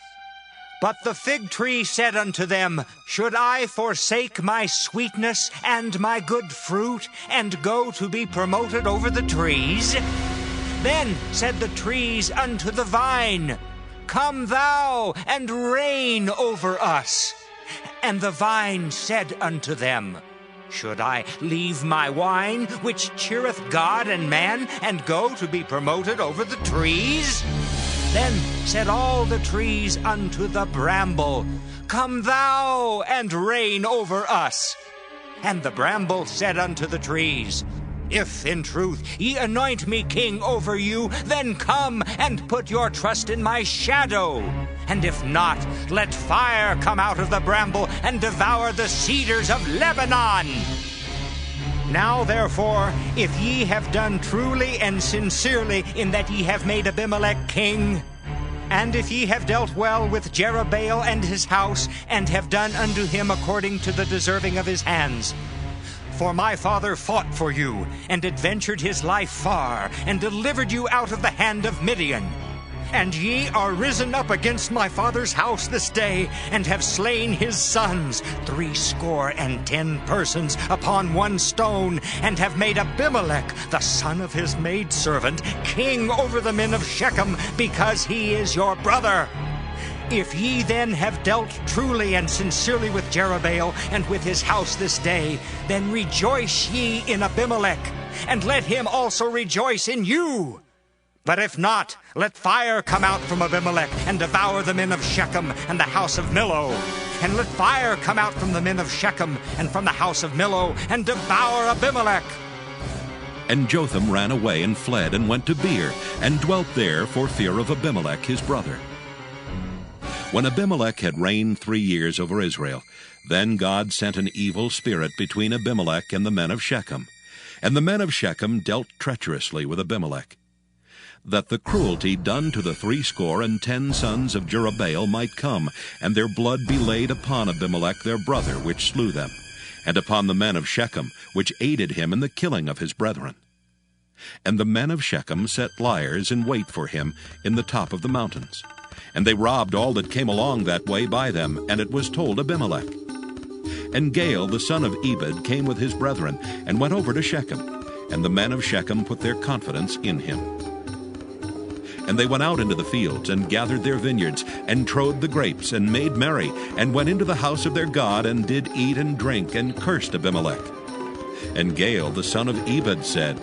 But the fig tree said unto them, Should I forsake my sweetness and my good fruit, and go to be promoted over the trees? Then said the trees unto the vine, Come thou and reign over us. And the vine said unto them, Should I leave my wine, which cheereth God and man, and go to be promoted over the trees? Then said all the trees unto the bramble, Come thou and reign over us. And the bramble said unto the trees, If in truth ye anoint me king over you, then come and put your trust in my shadow. And if not, let fire come out of the bramble and devour the cedars of Lebanon. Now therefore, if ye have done truly and sincerely in that ye have made Abimelech king, and if ye have dealt well with Jerubbaal and his house, and have done unto him according to the deserving of his hands, for my father fought for you, and adventured his life far, and delivered you out of the hand of Midian. And ye are risen up against my father's house this day, and have slain his sons, 70 persons, upon one stone, and have made Abimelech, the son of his maidservant, king over the men of Shechem, because he is your brother. If ye then have dealt truly and sincerely with Jerubbaal and with his house this day, then rejoice ye in Abimelech, and let him also rejoice in you. But if not, let fire come out from Abimelech, and devour the men of Shechem and the house of Millo. And let fire come out from the men of Shechem and from the house of Millo, and devour Abimelech. And Jotham ran away and fled and went to Beer, and dwelt there for fear of Abimelech his brother. When Abimelech had reigned 3 years over Israel, then God sent an evil spirit between Abimelech and the men of Shechem. And the men of Shechem dealt treacherously with Abimelech, that the cruelty done to the 70 sons of Jerubbaal might come, and their blood be laid upon Abimelech their brother, which slew them, and upon the men of Shechem, which aided him in the killing of his brethren. And the men of Shechem set liers in wait for him in the top of the mountains. And they robbed all that came along that way by them, and it was told Abimelech. And Gaal the son of Ebed came with his brethren, and went over to Shechem, and the men of Shechem put their confidence in him. And they went out into the fields, and gathered their vineyards, and trode the grapes, and made merry, and went into the house of their God, and did eat and drink, and cursed Abimelech. And Gaal the son of Ebed said,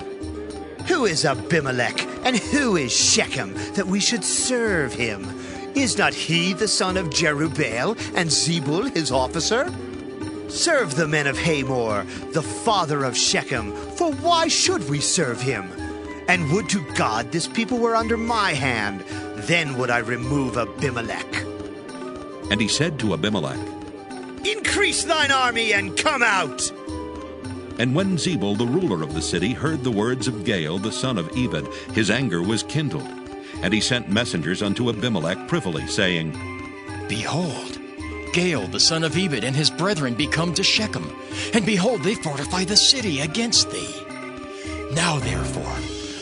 Who is Abimelech, and who is Shechem, that we should serve him? Is not he the son of Jerubbaal, and Zebul his officer? Serve the men of Hamor, the father of Shechem, for why should we serve him? And would to God this people were under my hand, then would I remove Abimelech. And he said to Abimelech, Increase thine army, and come out. And when Zebul the ruler of the city heard the words of Gaal the son of Ebed, his anger was kindled. And he sent messengers unto Abimelech privily, saying, Behold, Gaal the son of Ebed and his brethren be come to Shechem, and behold, they fortify the city against thee. Now therefore,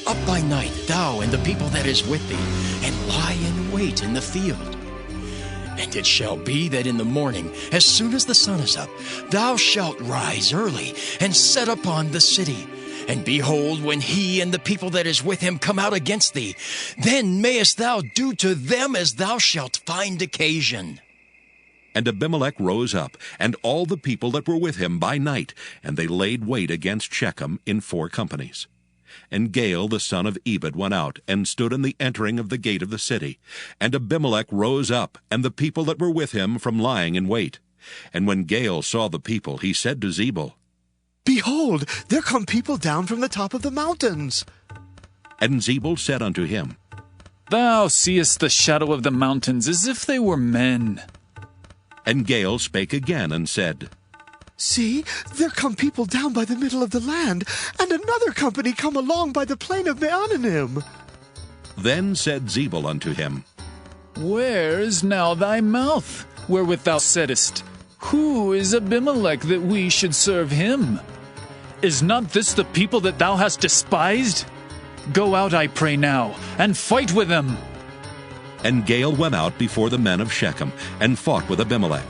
up by night, thou and the people that is with thee, and lie in wait in the field. And it shall be that in the morning, as soon as the sun is up, thou shalt rise early, and set upon the city. And behold, when he and the people that is with him come out against thee, then mayest thou do to them as thou shalt find occasion. And Abimelech rose up, and all the people that were with him by night, and they laid wait against Shechem in 4 companies. And Gaal the son of Ebed went out, and stood in the entering of the gate of the city. And Abimelech rose up, and the people that were with him, from lying in wait. And when Gaal saw the people, he said to Zebul, Behold, there come people down from the top of the mountains. And Zebul said unto him, Thou seest the shadow of the mountains as if they were men. And Gaal spake again, and said, See, there come people down by the middle of the land, and another company come along by the plain of Meonanim. Then said Zebul unto him, Where is now thy mouth, wherewith thou saidst, Who is Abimelech that we should serve him? Is not this the people that thou hast despised? Go out, I pray now, and fight with them. And Gaal went out before the men of Shechem, and fought with Abimelech.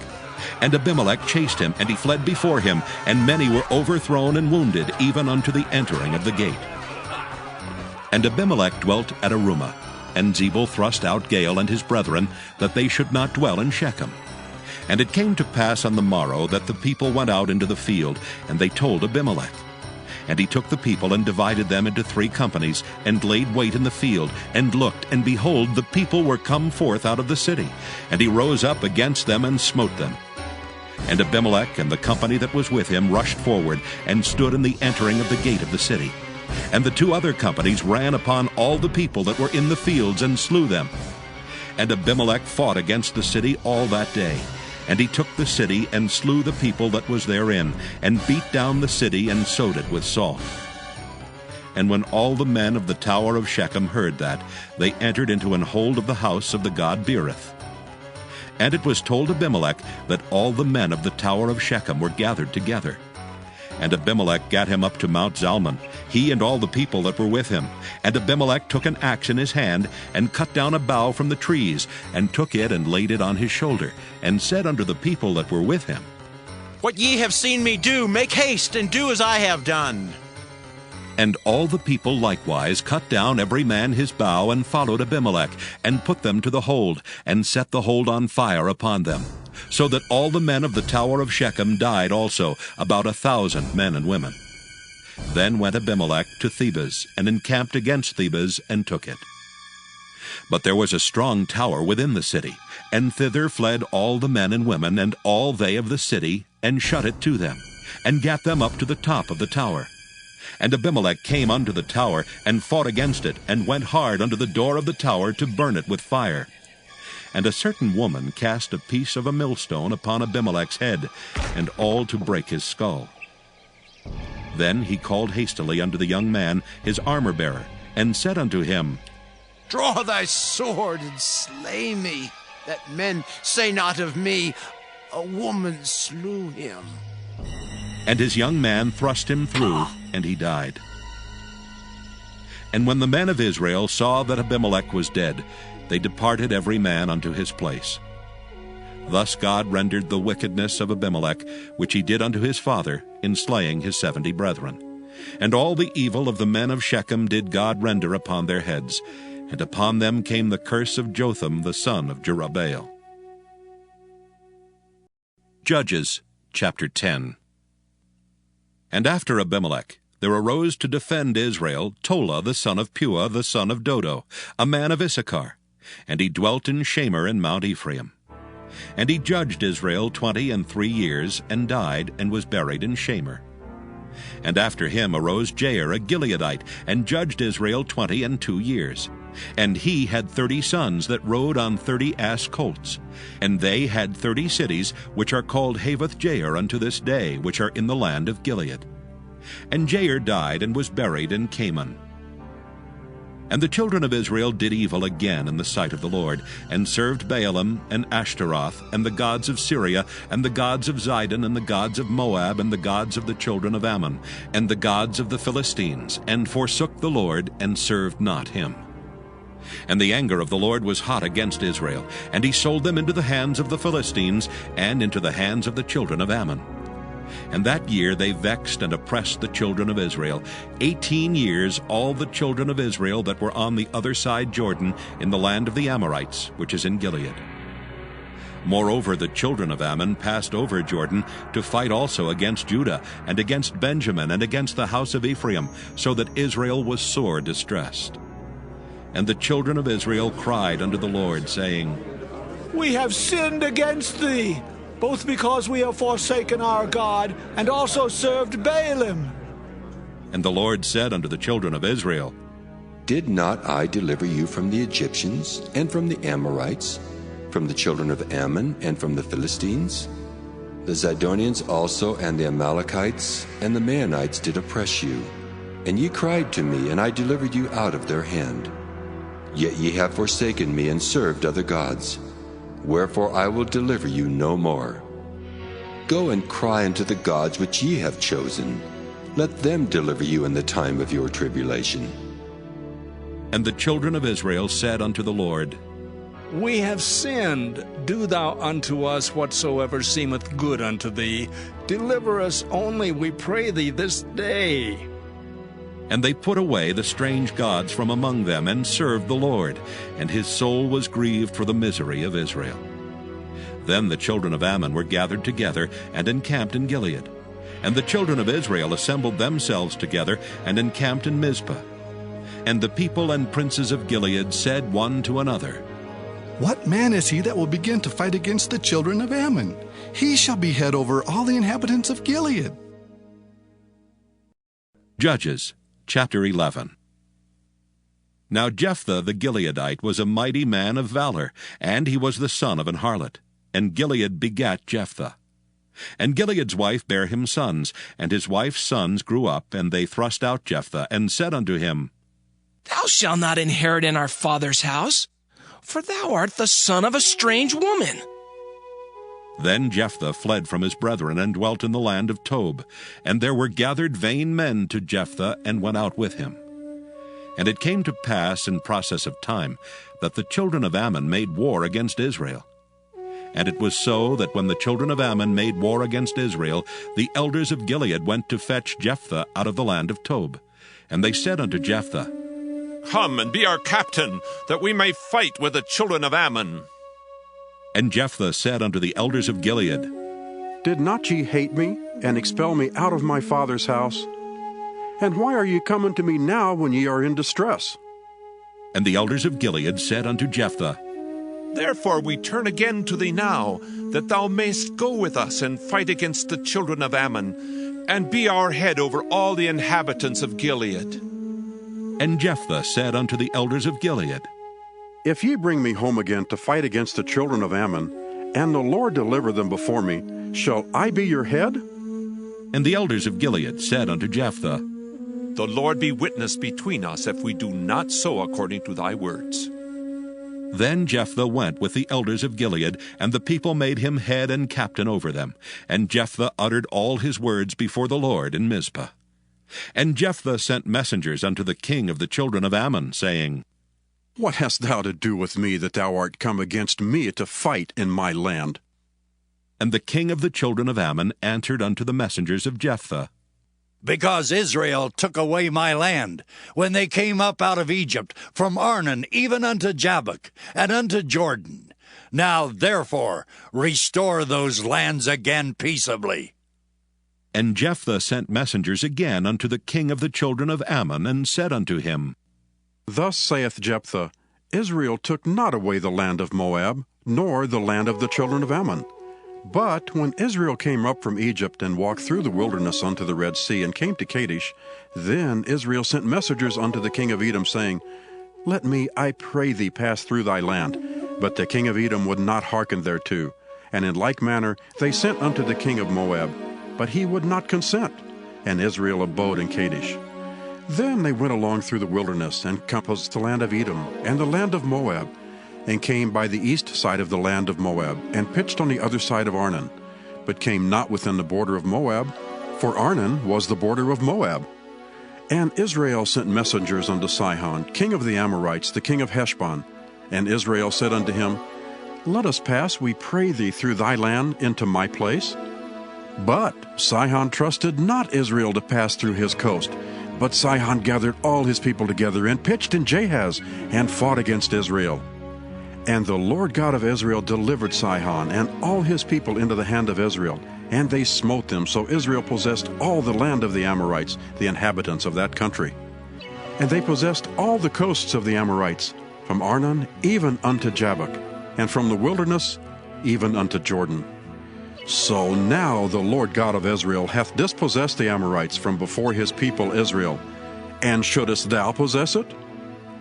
And Abimelech chased him, and he fled before him, and many were overthrown and wounded, even unto the entering of the gate. And Abimelech dwelt at Arumah, and Zebul thrust out Gaal and his brethren, that they should not dwell in Shechem. And it came to pass on the morrow that the people went out into the field, and they told Abimelech. And he took the people and divided them into 3 companies, and laid wait in the field, and looked, and behold, the people were come forth out of the city. And he rose up against them and smote them. And Abimelech and the company that was with him rushed forward, and stood in the entering of the gate of the city. And the 2 other companies ran upon all the people that were in the fields, and slew them. And Abimelech fought against the city all that day. And he took the city, and slew the people that was therein, and beat down the city, and sowed it with salt. And when all the men of the tower of Shechem heard that, they entered into an hold of the house of the god Beerith. And it was told Abimelech that all the men of the tower of Shechem were gathered together. And Abimelech gat him up to Mount Zalmon, he and all the people that were with him. And Abimelech took an axe in his hand, and cut down a bough from the trees, and took it and laid it on his shoulder, and said unto the people that were with him, What ye have seen me do, make haste, and do as I have done. And all the people likewise cut down every man his bough, and followed Abimelech, and put them to the hold, and set the hold on fire upon them. So that all the men of the tower of Shechem died also, about 1,000 men and women. Then went Abimelech to Thebez, and encamped against Thebez, and took it. But there was a strong tower within the city, and thither fled all the men and women, and all they of the city, and shut it to them, and gat them up to the top of the tower. And Abimelech came unto the tower, and fought against it, and went hard unto the door of the tower to burn it with fire. And a certain woman cast a piece of a millstone upon Abimelech's head, and all to break his skull. Then he called hastily unto the young man his armor-bearer, and said unto him, Draw thy sword, and slay me, that men say not of me, A woman slew him. And his young man thrust him through, and he died. And when the men of Israel saw that Abimelech was dead, they departed every man unto his place. Thus God rendered the wickedness of Abimelech, which he did unto his father, in slaying his 70 brethren. And all the evil of the men of Shechem did God render upon their heads, and upon them came the curse of Jotham the son of Jerubbaal. Judges chapter 10. And after Abimelech there arose to defend Israel Tola the son of Puah the son of Dodo, a man of Issachar, and he dwelt in Shamir in Mount Ephraim. And he judged Israel 23 years, and died, and was buried in Shamir. And after him arose Jair a Gileadite, and judged Israel 22 years. And he had 30 sons that rode on 30 ass colts. And they had 30 cities, which are called Havoth Jair unto this day, which are in the land of Gilead. And Jair died, and was buried in Caman. And the children of Israel did evil again in the sight of the Lord, and served Baalim and Ashtaroth, and the gods of Syria, and the gods of Zidon, and the gods of Moab, and the gods of the children of Ammon, and the gods of the Philistines, and forsook the Lord, and served not him. And the anger of the Lord was hot against Israel, and he sold them into the hands of the Philistines, and into the hands of the children of Ammon. And that year they vexed and oppressed the children of Israel. 18 years all the children of Israel that were on the other side Jordan, in the land of the Amorites, which is in Gilead. Moreover, the children of Ammon passed over Jordan to fight also against Judah, and against Benjamin, and against the house of Ephraim, so that Israel was sore distressed. And the children of Israel cried unto the Lord, saying, We have sinned against thee, both because we have forsaken our God, and also served Baalim. And the Lord said unto the children of Israel, Did not I deliver you from the Egyptians, and from the Amorites, from the children of Ammon, and from the Philistines? The Zidonians also, and the Amalekites, and the Maonites did oppress you. And ye cried to me, and I delivered you out of their hand. Yet ye have forsaken me and served other gods. Wherefore I will deliver you no more. Go and cry unto the gods which ye have chosen. Let them deliver you in the time of your tribulation. And the children of Israel said unto the Lord, We have sinned. Do thou unto us whatsoever seemeth good unto thee. Deliver us only, we pray thee, this day. And they put away the strange gods from among them, and served the Lord, and his soul was grieved for the misery of Israel. Then the children of Ammon were gathered together, and encamped in Gilead. And the children of Israel assembled themselves together, and encamped in Mizpah. And the people and princes of Gilead said one to another, What man is he that will begin to fight against the children of Ammon? He shall be head over all the inhabitants of Gilead. Judges chapter 11. Now Jephthah the Gileadite was a mighty man of valor, and he was the son of an harlot. And Gilead begat Jephthah. And Gilead's wife bare him sons, and his wife's sons grew up, and they thrust out Jephthah, and said unto him, Thou shalt not inherit in our father's house, for thou art the son of a strange woman. Then Jephthah fled from his brethren, and dwelt in the land of Tob. And there were gathered vain men to Jephthah, and went out with him. And it came to pass in process of time, that the children of Ammon made war against Israel. And it was so that when the children of Ammon made war against Israel, the elders of Gilead went to fetch Jephthah out of the land of Tob. And they said unto Jephthah, Come and be our captain, that we may fight with the children of Ammon. And Jephthah said unto the elders of Gilead, Did not ye hate me, and expel me out of my father's house? And why are ye coming to me now when ye are in distress? And the elders of Gilead said unto Jephthah, Therefore we turn again to thee now, that thou mayst go with us and fight against the children of Ammon, and be our head over all the inhabitants of Gilead. And Jephthah said unto the elders of Gilead, If ye bring me home again to fight against the children of Ammon, and the Lord deliver them before me, shall I be your head? And the elders of Gilead said unto Jephthah, The Lord be witness between us, if we do not so according to thy words. Then Jephthah went with the elders of Gilead, and the people made him head and captain over them. And Jephthah uttered all his words before the Lord in Mizpah. And Jephthah sent messengers unto the king of the children of Ammon, saying, What hast thou to do with me, that thou art come against me to fight in my land? And the king of the children of Ammon answered unto the messengers of Jephthah, Because Israel took away my land, when they came up out of Egypt, from Arnon even unto Jabbok, and unto Jordan. Now therefore restore those lands again peaceably. And Jephthah sent messengers again unto the king of the children of Ammon, and said unto him, Thus saith Jephthah, Israel took not away the land of Moab, nor the land of the children of Ammon. But when Israel came up from Egypt, and walked through the wilderness unto the Red Sea, and came to Kadesh, then Israel sent messengers unto the king of Edom, saying, Let me, I pray thee, pass through thy land. But the king of Edom would not hearken thereto. And in like manner they sent unto the king of Moab, but he would not consent. And Israel abode in Kadesh. Then they went along through the wilderness, and compassed the land of Edom, and the land of Moab, and came by the east side of the land of Moab, and pitched on the other side of Arnon, but came not within the border of Moab, for Arnon was the border of Moab. And Israel sent messengers unto Sihon, king of the Amorites, the king of Heshbon. And Israel said unto him, Let us pass, we pray thee, through thy land into my place. But Sihon trusted not Israel to pass through his coast. But Sihon gathered all his people together, and pitched in Jahaz, and fought against Israel. And the Lord God of Israel delivered Sihon and all his people into the hand of Israel, and they smote them, so Israel possessed all the land of the Amorites, the inhabitants of that country. And they possessed all the coasts of the Amorites, from Arnon even unto Jabbok, and from the wilderness even unto Jordan. So now the Lord God of Israel hath dispossessed the Amorites from before his people Israel. And shouldest thou possess it?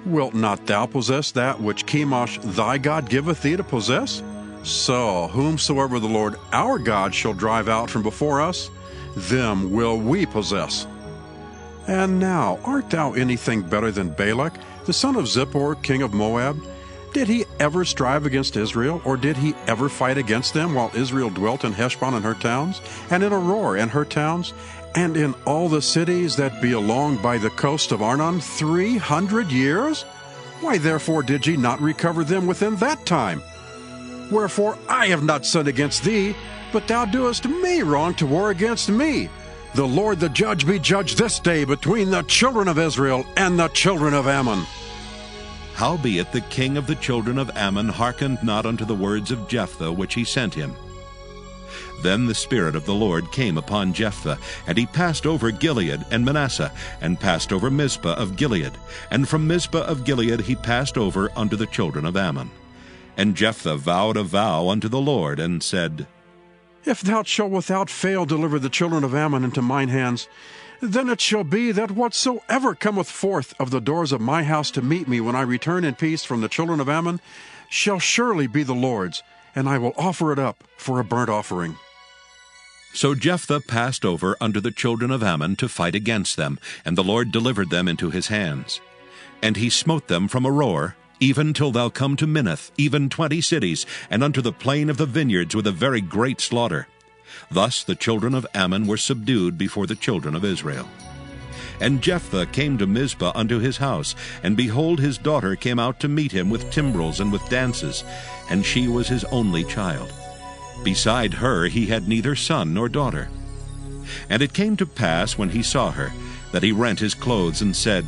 Wilt not thou possess that which Chemosh thy God giveth thee to possess? So whomsoever the Lord our God shall drive out from before us, them will we possess. And now art thou anything better than Balak, the son of Zippor, king of Moab, did he ever strive against Israel, or did he ever fight against them while Israel dwelt in Heshbon and her towns, and in Aroer and her towns, and in all the cities that be along by the coast of Arnon 300 years? Why therefore did ye not recover them within that time? Wherefore I have not sinned against thee, but thou doest me wrong to war against me. The Lord the judge be judged this day between the children of Israel and the children of Ammon. Howbeit the king of the children of Ammon hearkened not unto the words of Jephthah which he sent him. Then the Spirit of the Lord came upon Jephthah, and he passed over Gilead and Manasseh, and passed over Mizpah of Gilead. And from Mizpah of Gilead he passed over unto the children of Ammon. And Jephthah vowed a vow unto the Lord, and said, If thou shalt without fail deliver the children of Ammon into mine hands, then it shall be that whatsoever cometh forth of the doors of my house to meet me when I return in peace from the children of Ammon shall surely be the Lord's, and I will offer it up for a burnt offering. So Jephthah passed over unto the children of Ammon to fight against them, and the Lord delivered them into his hands. And he smote them from Aroer, even till thou come to Minnith, even 20 cities, and unto the plain of the vineyards with a very great slaughter. Thus the children of Ammon were subdued before the children of Israel. And Jephthah came to Mizpah unto his house, and behold, his daughter came out to meet him with timbrels and with dances, and she was his only child. Beside her he had neither son nor daughter. And it came to pass, when he saw her, that he rent his clothes, and said,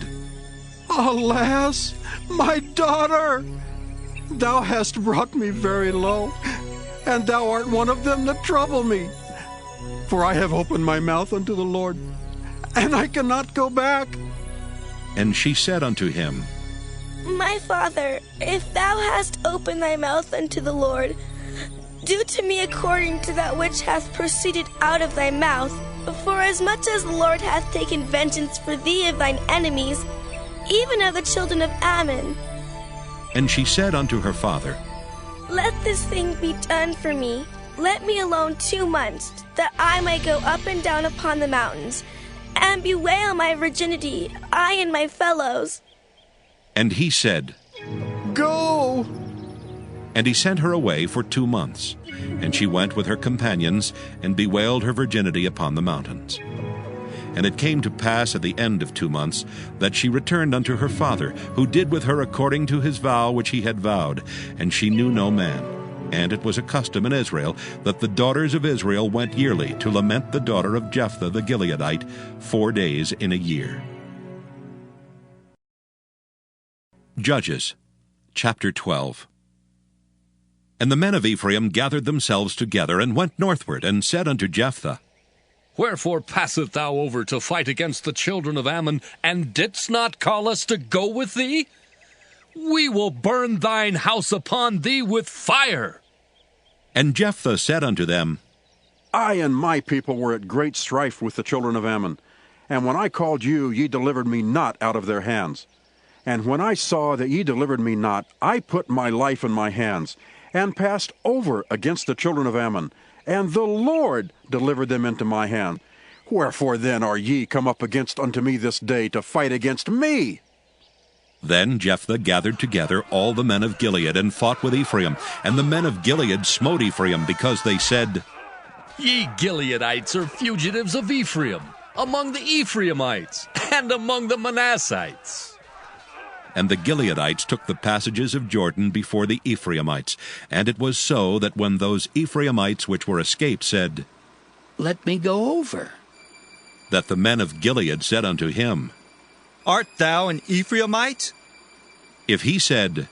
Alas, my daughter! Thou hast brought me very low, and thou art one of them that trouble me. For I have opened my mouth unto the Lord, and I cannot go back. And she said unto him, My father, if thou hast opened thy mouth unto the Lord, do to me according to that which hath proceeded out of thy mouth. For as much as the Lord hath taken vengeance for thee of thine enemies, even of the children of Ammon. And she said unto her father, Let this thing be done for me. Let me alone 2 months, that I may go up and down upon the mountains, and bewail my virginity, I and my fellows. And he said, Go! And he sent her away for 2 months. And she went with her companions, and bewailed her virginity upon the mountains. And it came to pass at the end of 2 months, that she returned unto her father, who did with her according to his vow which he had vowed, and she knew no man. And it was a custom in Israel, that the daughters of Israel went yearly to lament the daughter of Jephthah the Gileadite 4 days in a year. Judges, chapter 12. And the men of Ephraim gathered themselves together, and went northward, and said unto Jephthah, Wherefore passest thou over to fight against the children of Ammon, and didst not call us to go with thee? We will burn thine house upon thee with fire. And Jephthah said unto them, I and my people were at great strife with the children of Ammon, and when I called you, ye delivered me not out of their hands. And when I saw that ye delivered me not, I put my life in my hands, and passed over against the children of Ammon, and the Lord delivered them into my hand. Wherefore then are ye come up against unto me this day to fight against me? Then Jephthah gathered together all the men of Gilead, and fought with Ephraim. And the men of Gilead smote Ephraim, because they said, Ye Gileadites are fugitives of Ephraim, among the Ephraimites, and among the Manassites. And the Gileadites took the passages of Jordan before the Ephraimites. And it was so, that when those Ephraimites which were escaped said, Let me go over, that the men of Gilead said unto him, Art thou an Ephraimite? If he said,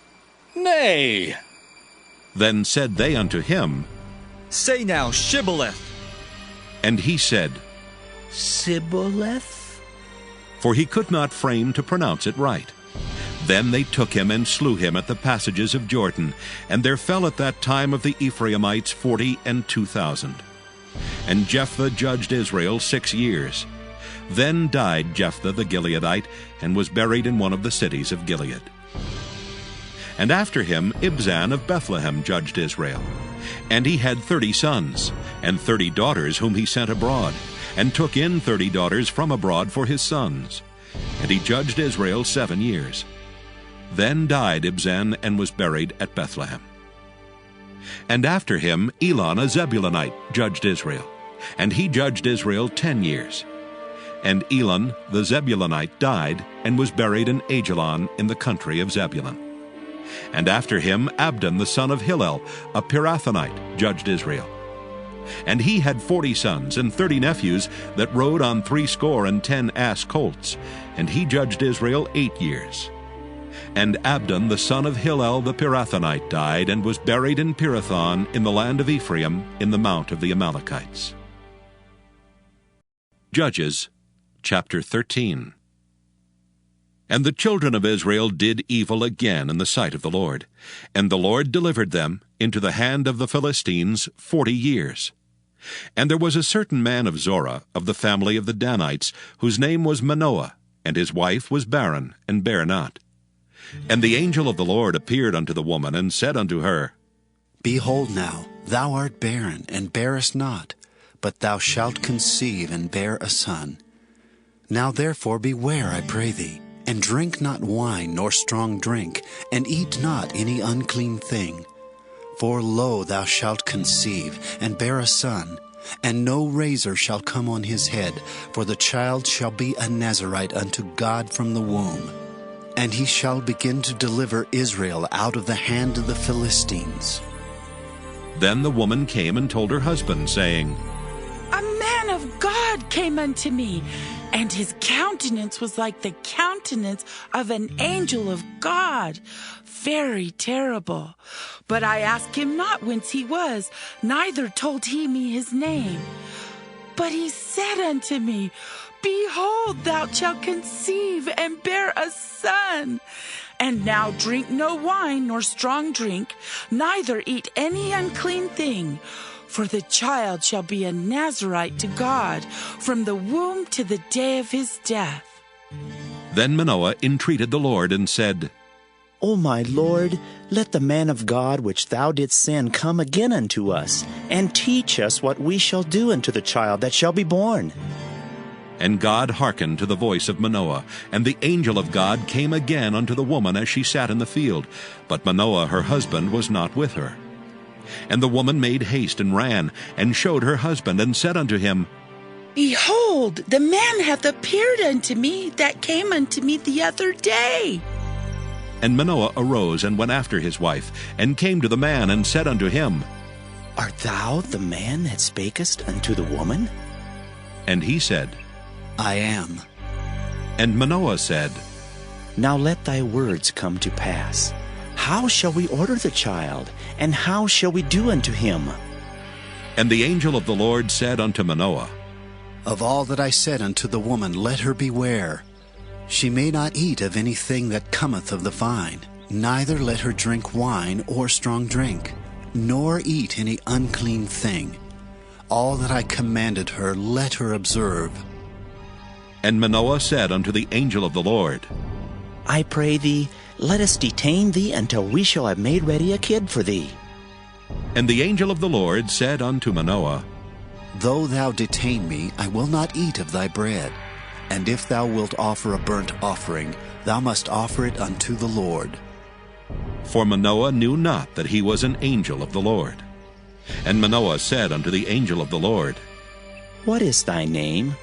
Nay, then said they unto him, Say now, Shibboleth. And he said, Sibboleth? For he could not frame to pronounce it right. Then they took him and slew him at the passages of Jordan, and there fell at that time of the Ephraimites 42,000. And Jephthah judged Israel 6 years. Then died Jephthah the Gileadite, and was buried in one of the cities of Gilead. And after him Ibzan of Bethlehem judged Israel. And he had 30 sons, and 30 daughters whom he sent abroad, and took in 30 daughters from abroad for his sons. And he judged Israel 7 years. Then died Ibzan, and was buried at Bethlehem. And after him Elon, a Zebulunite, judged Israel. And he judged Israel 10 years. And Elon the Zebulunite died, and was buried in Ajalon in the country of Zebulun. And after him Abdon the son of Hillel, a Pirathonite, judged Israel. And he had 40 sons and 30 nephews that rode on 70 ass colts, and he judged Israel 8 years. And Abdon the son of Hillel the Pirathonite died, and was buried in Pirathon in the land of Ephraim, in the mount of the Amalekites. Judges chapter 13. And the children of Israel did evil again in the sight of the Lord, and the Lord delivered them into the hand of the Philistines 40 years. And there was a certain man of Zorah, of the family of the Danites, whose name was Manoah, and his wife was barren, and bare not. And the angel of the Lord appeared unto the woman, and said unto her, Behold now, thou art barren, and bearest not, but thou shalt conceive, and bear a son. Now therefore beware, I pray thee, and drink not wine nor strong drink, and eat not any unclean thing. For lo, thou shalt conceive, and bear a son, and no razor shall come on his head, for the child shall be a Nazarite unto God from the womb. And he shall begin to deliver Israel out of the hand of the Philistines. Then the woman came and told her husband, saying, A man of God came unto me, and his countenance was like the countenance of an angel of God, very terrible. But I asked him not whence he was, neither told he me his name. But he said unto me, Behold, thou shalt conceive, and bear a son. And now drink no wine nor strong drink, neither eat any unclean thing. For the child shall be a Nazarite to God from the womb to the day of his death. Then Manoah entreated the Lord, and said, O my Lord, let the man of God which thou didst send come again unto us, and teach us what we shall do unto the child that shall be born. And God hearkened to the voice of Manoah, and the angel of God came again unto the woman as she sat in the field. But Manoah her husband was not with her. And the woman made haste, and ran, and showed her husband, and said unto him, Behold, the man hath appeared unto me that came unto me the other day. And Manoah arose, and went after his wife, and came to the man, and said unto him, Art thou the man that spakest unto the woman? And he said, I am. And Manoah said, Now let thy words come to pass. How shall we order the child, and how shall we do unto him? And the angel of the Lord said unto Manoah, Of all that I said unto the woman, let her beware. She may not eat of anything that cometh of the vine, neither let her drink wine or strong drink, nor eat any unclean thing. All that I commanded her, let her observe. And Manoah said unto the angel of the Lord, I pray thee, let us detain thee until we shall have made ready a kid for thee. And the angel of the Lord said unto Manoah, Though thou detain me, I will not eat of thy bread. And if thou wilt offer a burnt offering, thou must offer it unto the Lord. For Manoah knew not that he was an angel of the Lord. And Manoah said unto the angel of the Lord, What is thy name,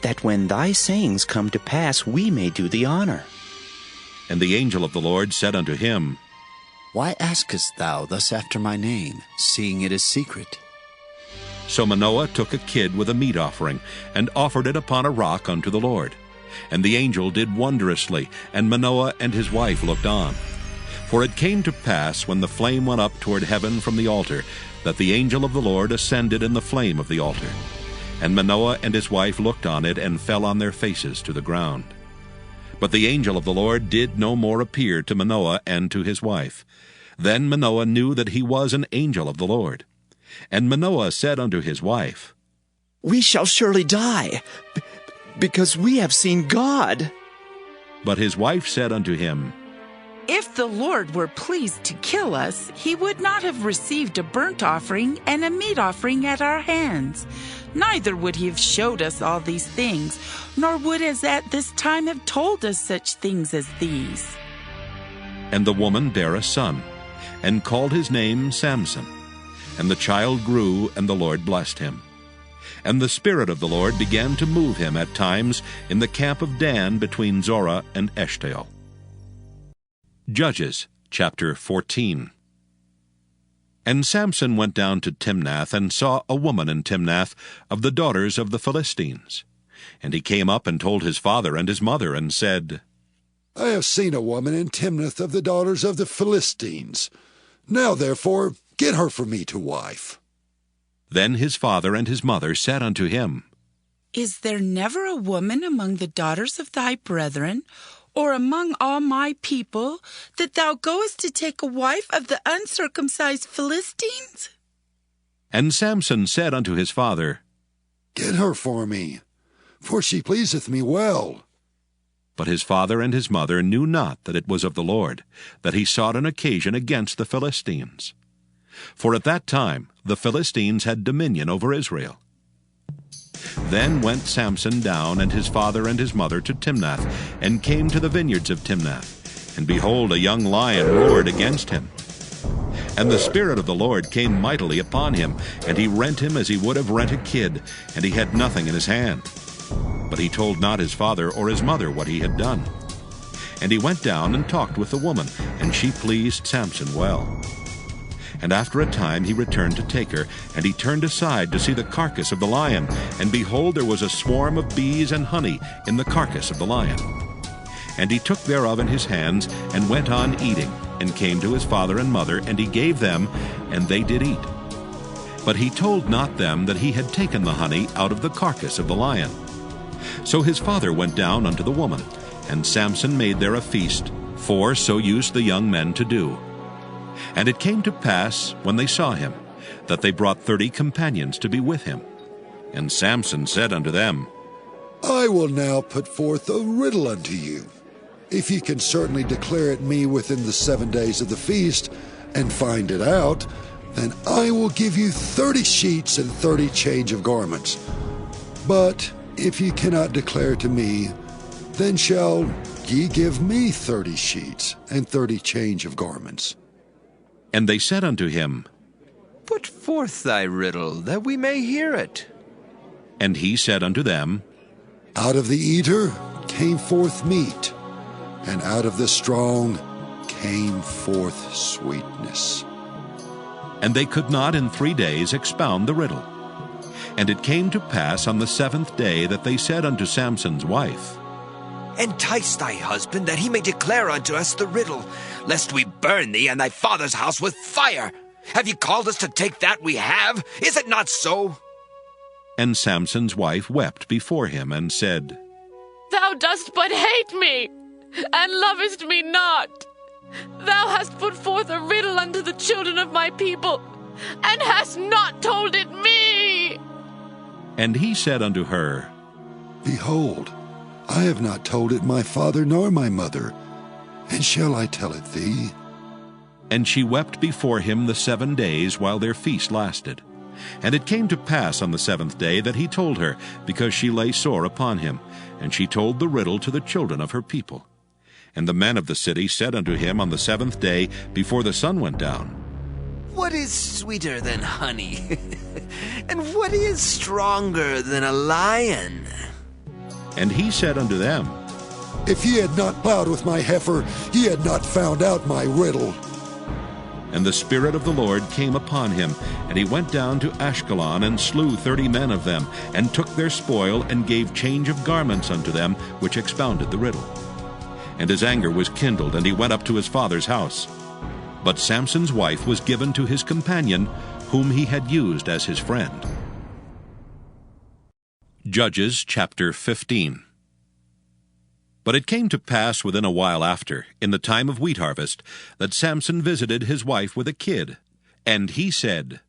that when thy sayings come to pass we may do thee honor? And the angel of the Lord said unto him, Why askest thou thus after my name, seeing it is secret? So Manoah took a kid with a meat offering, and offered it upon a rock unto the Lord. And the angel did wondrously, and Manoah and his wife looked on. For it came to pass, when the flame went up toward heaven from the altar, that the angel of the Lord ascended in the flame of the altar. And Manoah and his wife looked on it, and fell on their faces to the ground. But the angel of the Lord did no more appear to Manoah and to his wife. Then Manoah knew that he was an angel of the Lord. And Manoah said unto his wife, We shall surely die, because we have seen God. But his wife said unto him, If the Lord were pleased to kill us, he would not have received a burnt offering and a meat offering at our hands. Neither would he have showed us all these things, nor would as at this time have told us such things as these. And the woman bare a son, and called his name Samson. And the child grew, and the Lord blessed him. And the Spirit of the Lord began to move him at times in the camp of Dan between Zorah and Eshtaol. Judges chapter 14. And Samson went down to Timnath, and saw a woman in Timnath of the daughters of the Philistines. And he came up and told his father and his mother, and said, I have seen a woman in Timnath of the daughters of the Philistines. Now therefore get her for me to wife. Then his father and his mother said unto him, Is there never a woman among the daughters of thy brethren, or among all my people, that thou goest to take a wife of the uncircumcised Philistines? And Samson said unto his father, Get her for me, for she pleaseth me well. But his father and his mother knew not that it was of the Lord, that he sought an occasion against the Philistines. For at that time the Philistines had dominion over Israel. Then went Samson down, and his father and his mother, to Timnath, and came to the vineyards of Timnath. And behold, a young lion roared against him. And the Spirit of the Lord came mightily upon him, and he rent him as he would have rent a kid, and he had nothing in his hand. But he told not his father or his mother what he had done. And he went down and talked with the woman, and she pleased Samson well. And after a time he returned to take her, and he turned aside to see the carcass of the lion, and behold, there was a swarm of bees and honey in the carcass of the lion. And he took thereof in his hands, and went on eating, and came to his father and mother, and he gave them, and they did eat. But he told not them that he had taken the honey out of the carcass of the lion. So his father went down unto the woman, and Samson made there a feast, for so used the young men to do. And it came to pass, when they saw him, that they brought 30 companions to be with him. And Samson said unto them, I will now put forth a riddle unto you. If ye can certainly declare it me within the 7 days of the feast, and find it out, then I will give you 30 sheets and 30 change of garments. But if ye cannot declare to me, then shall ye give me 30 sheets and 30 change of garments. And they said unto him, Put forth thy riddle, that we may hear it. And he said unto them, Out of the eater came forth meat, and out of the strong came forth sweetness. And they could not in 3 days expound the riddle. And it came to pass on the 7th day that they said unto Samson's wife, Entice thy husband, that he may declare unto us the riddle, lest we burn thee and thy father's house with fire. Have ye called us to take that we have? Is it not so? And Samson's wife wept before him, and said, Thou dost but hate me, and lovest me not. Thou hast put forth a riddle unto the children of my people, and hast not told it me. And he said unto her, Behold, I have not told it my father nor my mother, and shall I tell it thee? And she wept before him the 7 days while their feast lasted. And it came to pass on the 7th day that he told her, because she lay sore upon him. And she told the riddle to the children of her people. And the men of the city said unto him on the 7th day, before the sun went down, What is sweeter than honey? And what is stronger than a lion? And he said unto them, If ye had not plowed with my heifer, ye had not found out my riddle. And the Spirit of the Lord came upon him, and he went down to Ashkelon, and slew 30 men of them, and took their spoil, and gave change of garments unto them, which expounded the riddle. And his anger was kindled, and he went up to his father's house. But Samson's wife was given to his companion, whom he had used as his friend. Judges chapter 15. But it came to pass within a while after, in the time of wheat harvest, that Samson visited his wife with a kid. And he said,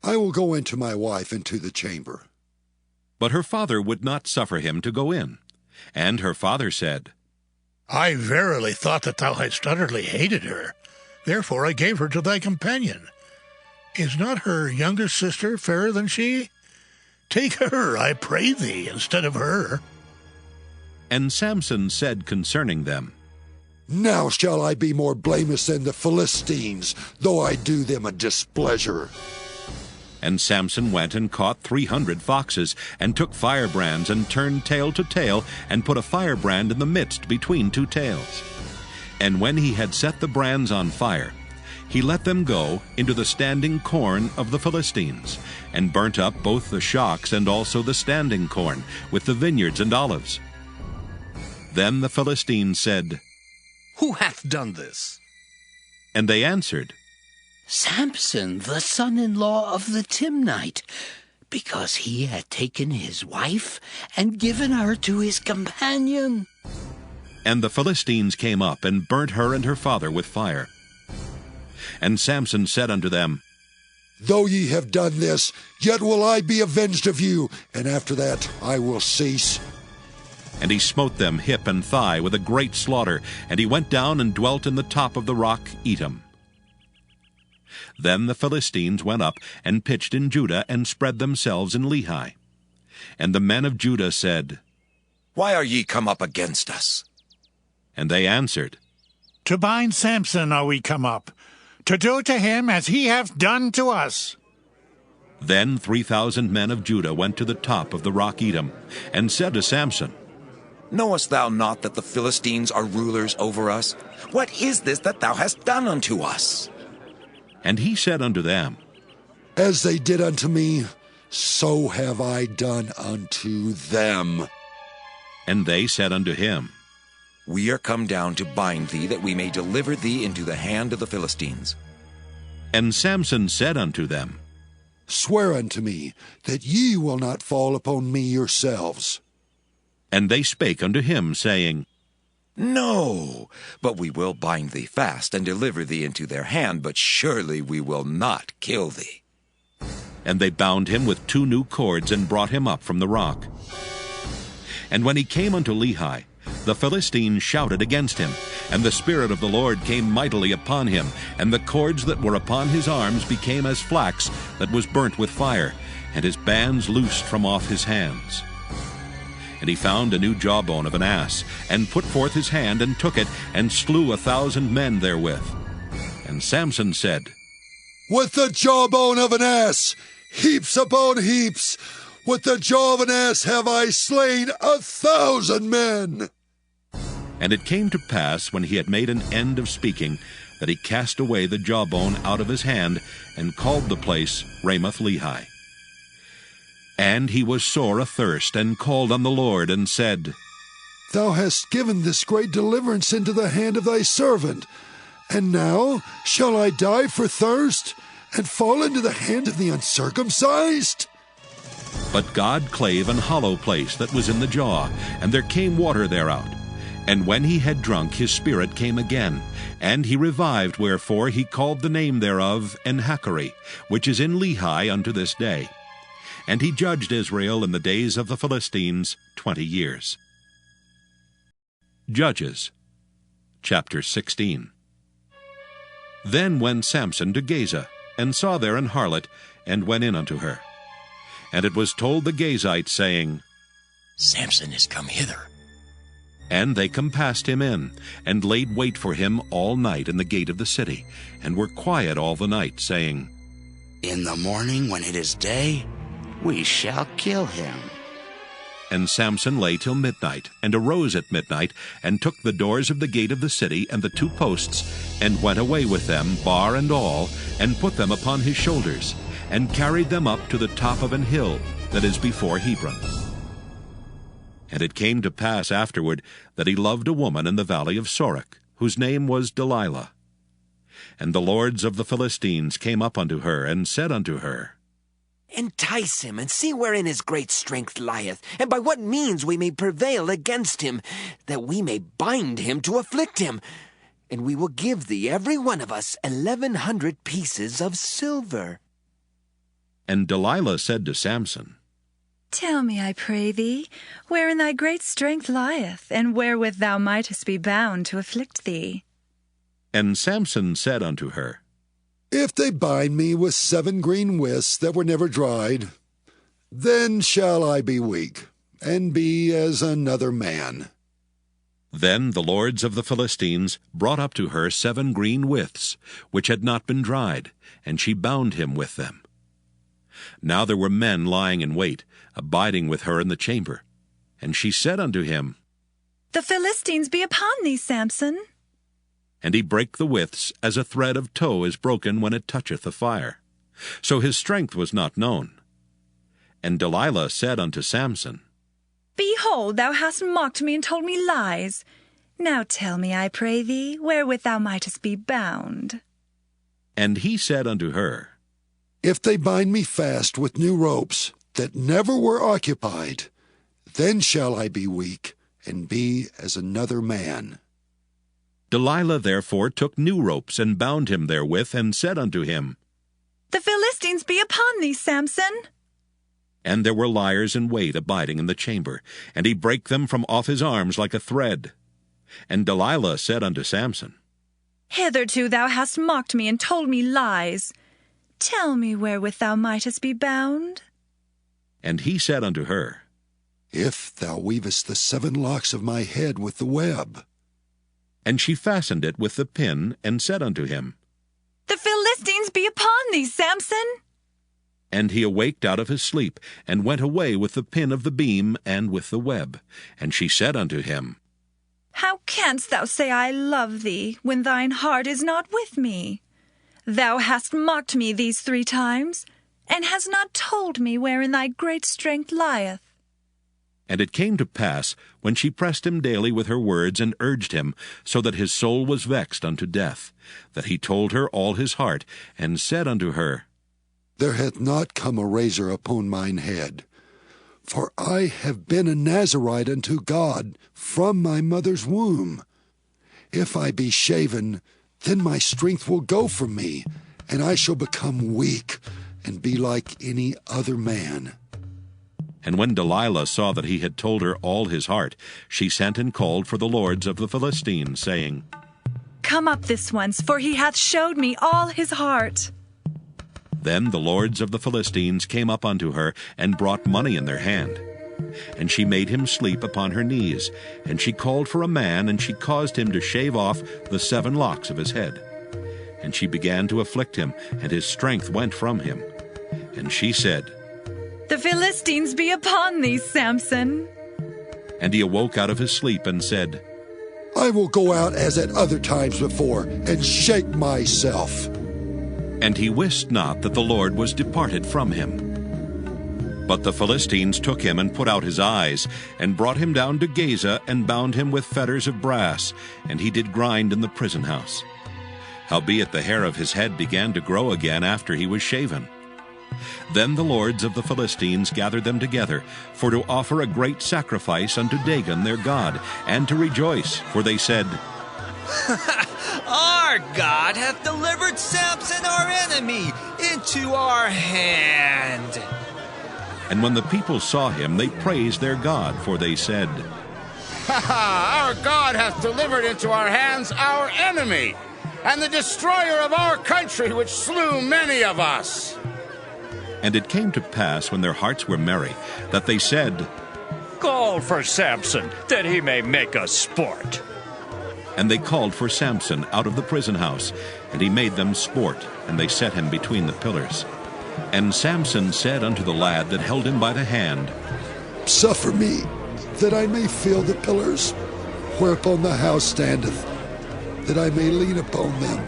I will go into my wife into the chamber. But her father would not suffer him to go in. And her father said, I verily thought that thou hadst utterly hated her. Therefore I gave her to thy companion. Is not her younger sister fairer than she? Take her, I pray thee, instead of her. And Samson said concerning them, Now shall I be more blameless than the Philistines, though I do them a displeasure. And Samson went and caught 300 foxes, and took firebrands, and turned tail to tail, and put a firebrand in the midst between two tails. And when he had set the brands on fire, he let them go into the standing corn of the Philistines, and burnt up both the shocks and also the standing corn, with the vineyards and olives. Then the Philistines said, Who hath done this? And they answered, Samson, the son-in-law of the Timnite, because he had taken his wife and given her to his companion. And the Philistines came up, and burnt her and her father with fire. And Samson said unto them, Though ye have done this, yet will I be avenged of you, and after that I will cease. And he smote them hip and thigh with a great slaughter, and he went down and dwelt in the top of the rock Etam. Then the Philistines went up and pitched in Judah, and spread themselves in Lehi. And the men of Judah said, Why are ye come up against us? And they answered, To bind Samson are we come up, to do to him as he hath done to us. Then 3,000 men of Judah went to the top of the rock Etam, and said to Samson, Knowest thou not that the Philistines are rulers over us? What is this that thou hast done unto us? And he said unto them, As they did unto me, so have I done unto them. And they said unto him, We are come down to bind thee, that we may deliver thee into the hand of the Philistines. And Samson said unto them, Swear unto me that ye will not fall upon me yourselves. And they spake unto him, saying, No, but we will bind thee fast, and deliver thee into their hand, but surely we will not kill thee. And they bound him with 2 new cords, and brought him up from the rock. And when he came unto Lehi, the Philistines shouted against him, and the Spirit of the Lord came mightily upon him, and the cords that were upon his arms became as flax that was burnt with fire, and his bands loosed from off his hands. And he found a new jawbone of an ass, and put forth his hand, and took it, and slew 1,000 men therewith. And Samson said, With the jawbone of an ass, heaps upon heaps, with the jaw of an ass have I slain 1,000 men. And it came to pass, when he had made an end of speaking, that he cast away the jawbone out of his hand, and called the place Ramoth-Lehi. And he was sore athirst, and called on the Lord, and said, Thou hast given this great deliverance into the hand of thy servant, and now shall I die for thirst, and fall into the hand of the uncircumcised? But God clave an hollow place that was in the jaw, and there came water thereout. And when he had drunk, his spirit came again, and he revived, wherefore he called the name thereof Enhakkore, which is in Lehi unto this day. And he judged Israel in the days of the Philistines 20 years. Judges, chapter 16. Then went Samson to Gaza, and saw there an harlot, and went in unto her. And it was told the Gazites, saying, Samson is come hither. And they compassed him in, and laid wait for him all night in the gate of the city, and were quiet all the night, saying, In the morning, when it is day, we shall kill him. And Samson lay till midnight, and arose at midnight, and took the doors of the gate of the city and the 2 posts, and went away with them, bar and all, and put them upon his shoulders, and carried them up to the top of an hill that is before Hebron. And it came to pass afterward that he loved a woman in the valley of Sorek, whose name was Delilah. And the lords of the Philistines came up unto her, and said unto her, Entice him, and see wherein his great strength lieth, and by what means we may prevail against him, that we may bind him to afflict him. And we will give thee every one of us 1,100 pieces of silver. And Delilah said to Samson, Tell me, I pray thee, wherein thy great strength lieth, and wherewith thou mightest be bound to afflict thee. And Samson said unto her, If they bind me with 7 green withs that were never dried, then shall I be weak, and be as another man. Then the lords of the Philistines brought up to her 7 green withs, which had not been dried, and she bound him with them. Now there were men lying in wait, abiding with her in the chamber. And she said unto him, The Philistines be upon thee, Samson. And he brake the withs, as a thread of tow is broken when it toucheth the fire. So his strength was not known. And Delilah said unto Samson, Behold, thou hast mocked me and told me lies. Now tell me, I pray thee, wherewith thou mightest be bound. And he said unto her, If they bind me fast with new ropes that never were occupied, then shall I be weak and be as another man. Delilah therefore took new ropes, and bound him therewith, and said unto him, The Philistines be upon thee, Samson. And there were liers in wait abiding in the chamber, and he brake them from off his arms like a thread. And Delilah said unto Samson, Hitherto thou hast mocked me and told me lies. Tell me wherewith thou mightest be bound. And he said unto her, If thou weavest the 7 locks of my head with the web. And she fastened it with the pin, and said unto him, The Philistines be upon thee, Samson. And he awaked out of his sleep, and went away with the pin of the beam, and with the web. And she said unto him, How canst thou say I love thee, when thine heart is not with me? Thou hast mocked me these 3 times, and hast not told me wherein thy great strength lieth. And it came to pass, when she pressed him daily with her words, and urged him, so that his soul was vexed unto death, that he told her all his heart, and said unto her, There hath not come a razor upon mine head, for I have been a Nazarite unto God from my mother's womb. If I be shaven, then my strength will go from me, and I shall become weak, and be like any other man. And when Delilah saw that he had told her all his heart, she sent and called for the lords of the Philistines, saying, Come up this once, for he hath showed me all his heart. Then the lords of the Philistines came up unto her, and brought money in their hand. And she made him sleep upon her knees, and she called for a man, and she caused him to shave off the 7 locks of his head. And she began to afflict him, and his strength went from him. And she said, The Philistines be upon thee, Samson. And he awoke out of his sleep, and said, I will go out as at other times before, and shake myself. And he wist not that the Lord was departed from him. But the Philistines took him, and put out his eyes, and brought him down to Gaza, and bound him with fetters of brass, and he did grind in the prison house. Howbeit the hair of his head began to grow again after he was shaven. Then the lords of the Philistines gathered them together, for to offer a great sacrifice unto Dagon their god, and to rejoice, for they said, Our God hath delivered Samson our enemy into our hand. And when the people saw him, they praised their God, for they said, Our God hath delivered into our hands our enemy, and the destroyer of our country, which slew many of us. And it came to pass, when their hearts were merry, that they said, Call for Samson, that he may make us sport. And they called for Samson out of the prison house, and he made them sport, and they set him between the pillars. And Samson said unto the lad that held him by the hand, Suffer me, that I may feel the pillars, whereupon the house standeth, that I may lean upon them.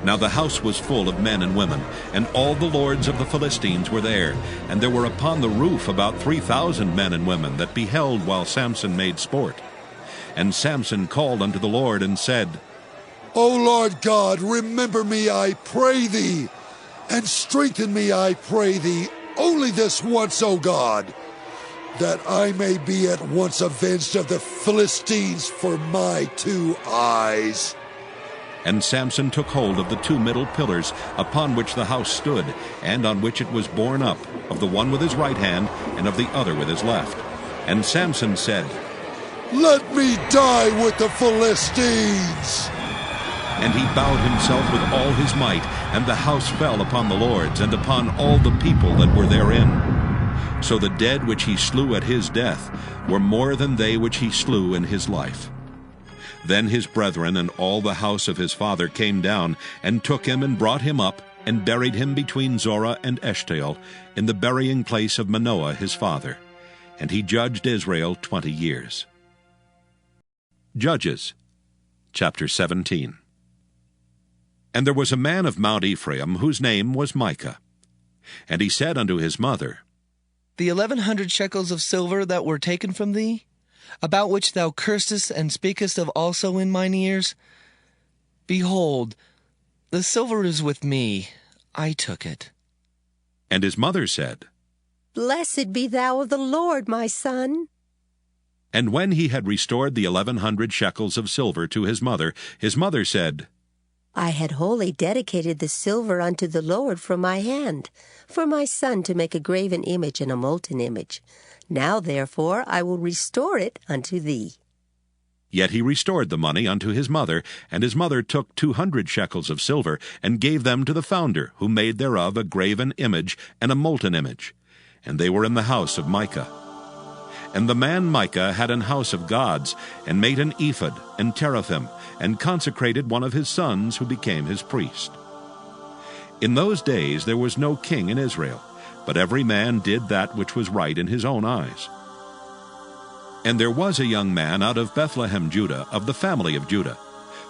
Now the house was full of men and women, and all the lords of the Philistines were there, and there were upon the roof about 3,000 men and women that beheld while Samson made sport. And Samson called unto the Lord, and said, O Lord God, remember me, I pray thee, and strengthen me, I pray thee, only this once, O God, that I may be at once avenged of the Philistines for my 2 eyes. And Samson took hold of the 2 middle pillars upon which the house stood, and on which it was borne up, of the one with his right hand, and of the other with his left. And Samson said, Let me die with the Philistines. And he bowed himself with all his might, and the house fell upon the lords, and upon all the people that were therein. So the dead which he slew at his death were more than they which he slew in his life. Then his brethren and all the house of his father came down, and took him, and brought him up, and buried him between Zorah and Eshtaol, in the burying place of Manoah his father. And he judged Israel 20 years. Judges, chapter 17. And there was a man of Mount Ephraim, whose name was Micah. And he said unto his mother, The 1,100 shekels of silver that were taken from thee, about which thou cursedst and speakest of also in mine ears, behold, the silver is with me, I took it. And his mother said, Blessed be thou of the Lord, my son. And when he had restored the 1,100 shekels of silver to his mother said, I had wholly dedicated the silver unto the Lord from my hand, for my son to make a graven image and a molten image. Now therefore I will restore it unto thee. Yet he restored the money unto his mother, and his mother took 200 shekels of silver, and gave them to the founder, who made thereof a graven image and a molten image. And they were in the house of Micah. And the man Micah had an house of gods, and made an ephod and teraphim, and consecrated one of his sons, who became his priest. In those days there was no king in Israel, but every man did that which was right in his own eyes. And there was a young man out of Bethlehem, Judah, of the family of Judah,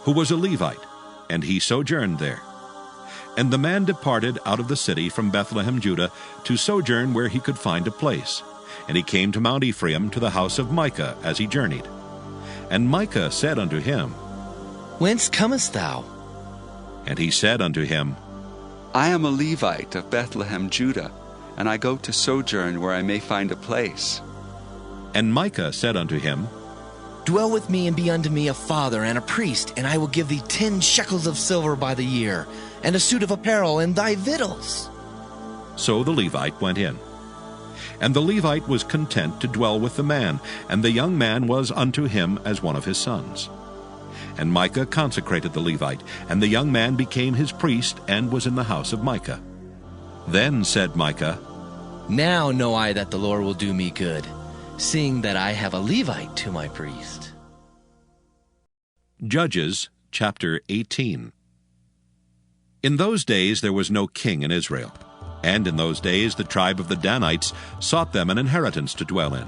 who was a Levite, and he sojourned there. And the man departed out of the city from Bethlehem, Judah, to sojourn where he could find a place. And he came to Mount Ephraim, to the house of Micah, as he journeyed. And Micah said unto him, Whence comest thou? And he said unto him, I am a Levite of Bethlehem, Judah, and I go to sojourn where I may find a place. And Micah said unto him, Dwell with me, and be unto me a father and a priest, and I will give thee 10 shekels of silver by the year, and a suit of apparel, and thy victuals. So the Levite went in. And the Levite was content to dwell with the man, and the young man was unto him as one of his sons. And Micah consecrated the Levite, and the young man became his priest, and was in the house of Micah. Then said Micah, Now know I that the Lord will do me good, seeing that I have a Levite to my priest. Judges, chapter 18. In those days there was no king in Israel. And in those days the tribe of the Danites sought them an inheritance to dwell in.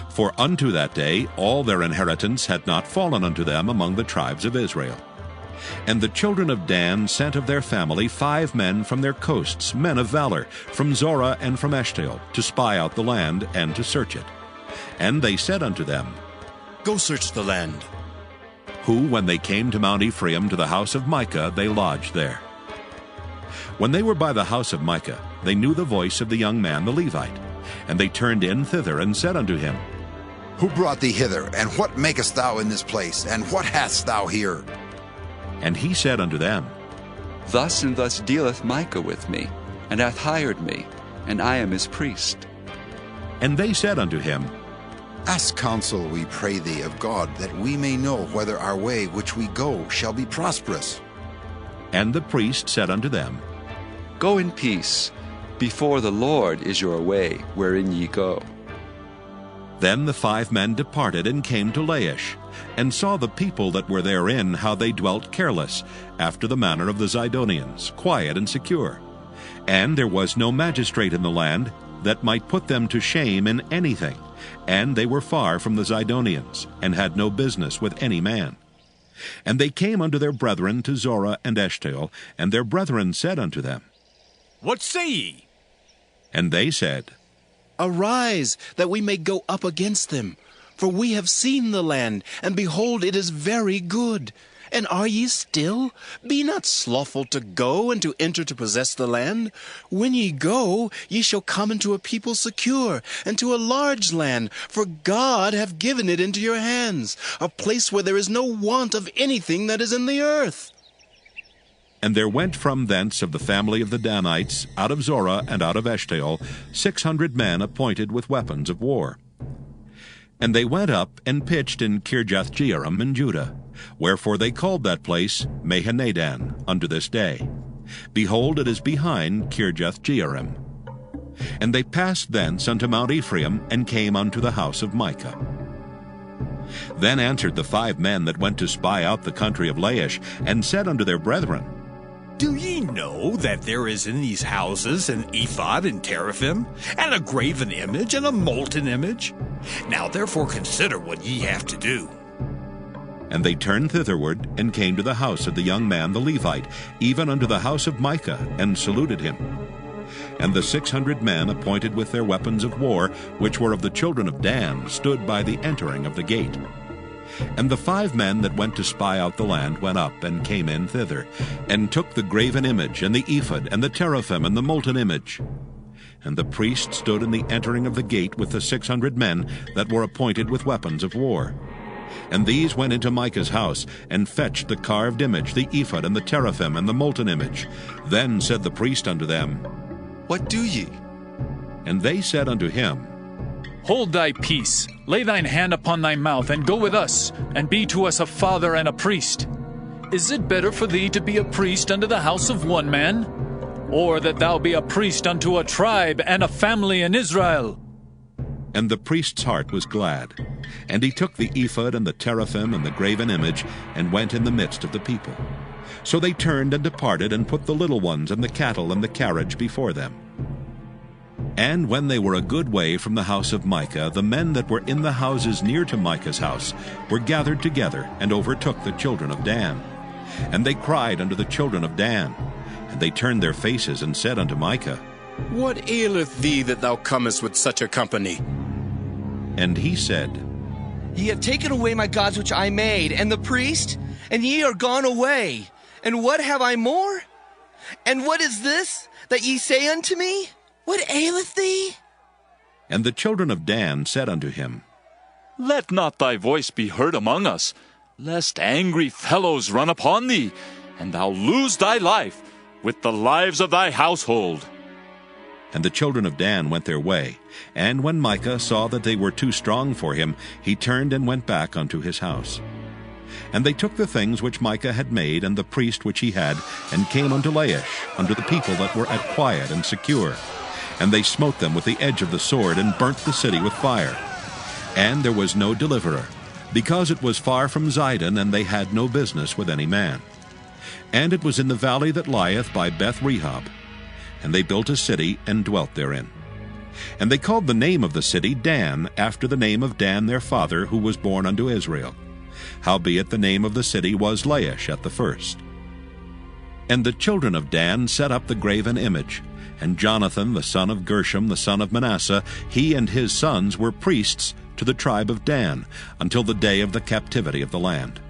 For unto that day all their inheritance had not fallen unto them among the tribes of Israel. And the children of Dan sent of their family 5 men from their coasts, men of valor, from Zorah and from Eshtaol, to spy out the land and to search it. And they said unto them, Go search the land. Who, when they came to Mount Ephraim, to the house of Micah, they lodged there. When they were by the house of Micah, they knew the voice of the young man the Levite. And they turned in thither, and said unto him, Who brought thee hither, and what makest thou in this place, and what hast thou here? And he said unto them, Thus and thus dealeth Micah with me, and hath hired me, and I am his priest. And they said unto him, Ask counsel, we pray thee, of God, that we may know whether our way which we go shall be prosperous. And the priest said unto them, Go in peace. Before the Lord is your way, wherein ye go. Then the 5 men departed, and came to Laish, and saw the people that were therein, how they dwelt careless, after the manner of the Zidonians, quiet and secure. And there was no magistrate in the land that might put them to shame in anything, and they were far from the Zidonians, and had no business with any man. And they came unto their brethren to Zorah and Eshtaol, and their brethren said unto them, What say ye? And they said, Arise, that we may go up against them. For we have seen the land, and behold, it is very good. And are ye still? Be not slothful to go and to enter to possess the land. When ye go, ye shall come into a people secure, and to a large land, for God hath given it into your hands, a place where there is no want of anything that is in the earth. And there went from thence of the family of the Danites, out of Zorah and out of Eshtaol, 600 men appointed with weapons of war. And they went up and pitched in Kirjath-jearim in Judah, wherefore they called that place Mahanadan unto this day. Behold, it is behind Kirjath-jearim. And they passed thence unto Mount Ephraim, and came unto the house of Micah. Then answered the 5 men that went to spy out the country of Laish, and said unto their brethren, Do ye know that there is in these houses an ephod and teraphim, and a graven image and a molten image? Now therefore consider what ye have to do. And they turned thitherward, and came to the house of the young man the Levite, even unto the house of Micah, and saluted him. And the 600 men appointed with their weapons of war, which were of the children of Dan, stood by the entering of the gate. And the 5 men that went to spy out the land went up, and came in thither, and took the graven image, and the ephod, and the teraphim, and the molten image. And the priest stood in the entering of the gate with the 600 men that were appointed with weapons of war. And these went into Micah's house, and fetched the carved image, the ephod, and the teraphim, and the molten image. Then said the priest unto them, What do ye? And they said unto him, Hold thy peace, lay thine hand upon thy mouth, and go with us, and be to us a father and a priest. Is it better for thee to be a priest unto the house of one man, or that thou be a priest unto a tribe and a family in Israel? And the priest's heart was glad. And he took the ephod and the teraphim and the graven image, and went in the midst of the people. So they turned and departed, and put the little ones and the cattle and the carriage before them. And when they were a good way from the house of Micah, the men that were in the houses near to Micah's house were gathered together, and overtook the children of Dan. And they cried unto the children of Dan. And they turned their faces, and said unto Micah, What aileth thee that thou comest with such a company? And he said, Ye have taken away my gods which I made, and the priest, and ye are gone away. And what have I more? And what is this that ye say unto me? What aileth thee? And the children of Dan said unto him, Let not thy voice be heard among us, lest angry fellows run upon thee, and thou lose thy life with the lives of thy household. And the children of Dan went their way. And when Micah saw that they were too strong for him, he turned and went back unto his house. And they took the things which Micah had made, and the priest which he had, and came unto Laish, unto the people that were at quiet and secure. And they smote them with the edge of the sword, and burnt the city with fire. And there was no deliverer, because it was far from Zidon, and they had no business with any man. And it was in the valley that lieth by Beth-rehob. And they built a city, and dwelt therein. And they called the name of the city Dan, after the name of Dan their father, who was born unto Israel. Howbeit the name of the city was Laish at the first. And the children of Dan set up the graven image. And Jonathan the son of Gershom the son of Manasseh, he and his sons were priests to the tribe of Dan, until the day of the captivity of the land.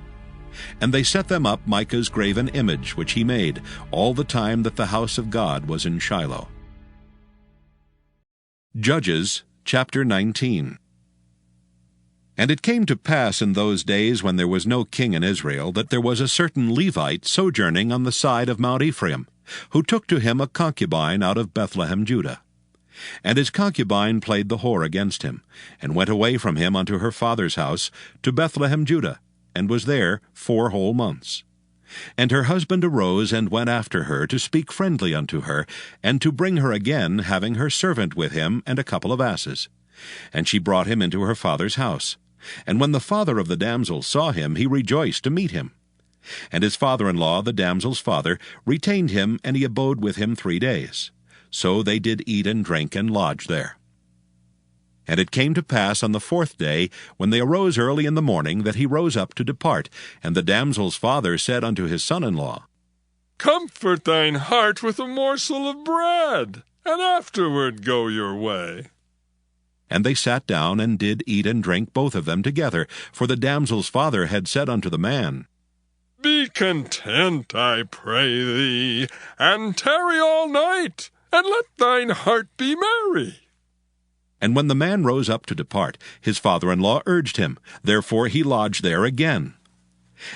And they set them up Micah's graven image, which he made, all the time that the house of God was in Shiloh. Judges chapter 19. And it came to pass in those days, when there was no king in Israel, that there was a certain Levite sojourning on the side of Mount Ephraim, who took to him a concubine out of Bethlehem, Judah. And his concubine played the whore against him, and went away from him unto her father's house to Bethlehem, Judah, and was there 4 whole months. And her husband arose and went after her, to speak friendly unto her, and to bring her again, having her servant with him, and a couple of asses. And she brought him into her father's house. And when the father of the damsel saw him, he rejoiced to meet him. And his father-in-law, the damsel's father, retained him, and he abode with him 3 days. So they did eat and drink, and lodge there. And it came to pass on the 4th day, when they arose early in the morning, that he rose up to depart. And the damsel's father said unto his son-in-law, Comfort thine heart with a morsel of bread, and afterward go your way. And they sat down, and did eat and drink both of them together. For the damsel's father had said unto the man, Be content, I pray thee, and tarry all night, and let thine heart be merry. And when the man rose up to depart, his father-in-law urged him. Therefore he lodged there again.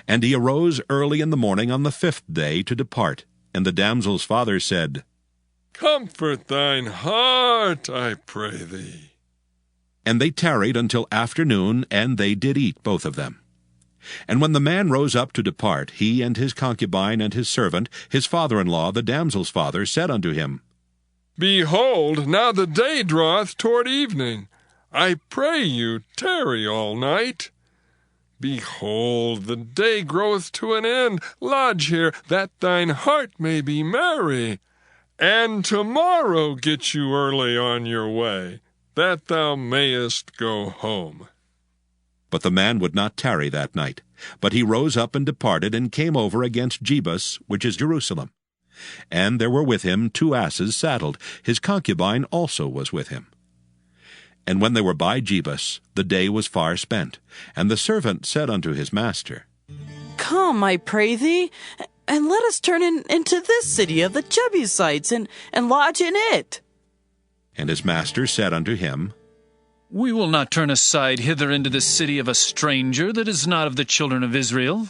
And he arose early in the morning on the 5th day to depart. And the damsel's father said, Comfort thine heart, I pray thee. And they tarried until afternoon, and they did eat both of them. And when the man rose up to depart, he and his concubine and his servant, his father-in-law, the damsel's father, said unto him, Behold, now the day draweth toward evening. I pray you, tarry all night. Behold, the day groweth to an end. Lodge here, that thine heart may be merry. And tomorrow get you early on your way, that thou mayest go home. But the man would not tarry that night, but he rose up and departed, and came over against Jebus, which is Jerusalem. And there were with him 2 asses saddled. His concubine also was with him. And when they were by Jebus, the day was far spent. And the servant said unto his master, Come, I pray thee, and let us turn into this city of the Jebusites, and lodge in it. And his master said unto him, We will not turn aside hither into the city of a stranger that is not of the children of Israel.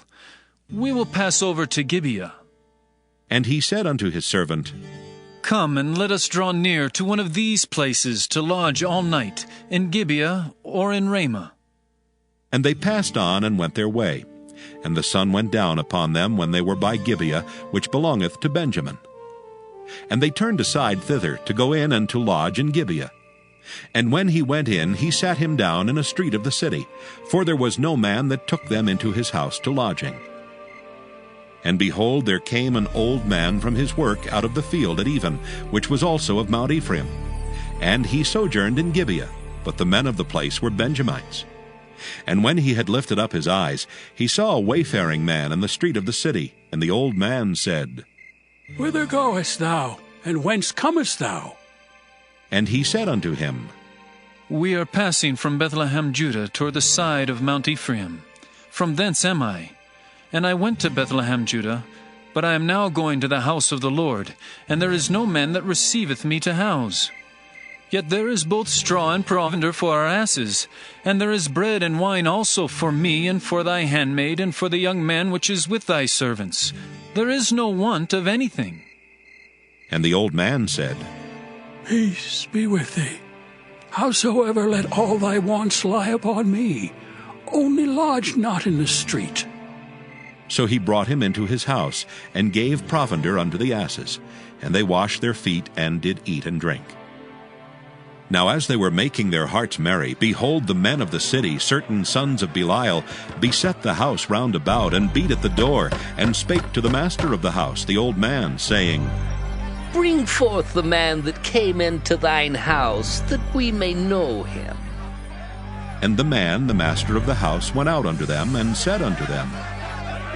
We will pass over to Gibeah. And he said unto his servant, Come, and let us draw near to one of these places to lodge all night, in Gibeah or in Ramah. And they passed on and went their way. And the sun went down upon them when they were by Gibeah, which belongeth to Benjamin. And they turned aside thither to go in and to lodge in Gibeah. And when he went in, he sat him down in a street of the city, for there was no man that took them into his house to lodging. And behold, there came an old man from his work out of the field at even, which was also of Mount Ephraim. And he sojourned in Gibeah, but the men of the place were Benjamites. And when he had lifted up his eyes, he saw a wayfaring man in the street of the city. And the old man said, Whither goest thou, and whence comest thou? And he said unto him, We are passing from Bethlehem, Judah, toward the side of Mount Ephraim. From thence am I. And I went to Bethlehem, Judah, but I am now going to the house of the Lord, and there is no man that receiveth me to house. Yet there is both straw and provender for our asses, and there is bread and wine also for me, and for thy handmaid, and for the young man which is with thy servants. There is no want of anything. And the old man said, Peace be with thee. Howsoever, let all thy wants lie upon me. Only lodge not in the street. So he brought him into his house, and gave provender unto the asses. And they washed their feet, and did eat and drink. Now as they were making their hearts merry, behold, the men of the city, certain sons of Belial, beset the house round about, and beat at the door, and spake to the master of the house, the old man, saying, Bring forth the man that came into thine house, that we may know him. And the man, the master of the house, went out unto them, and said unto them,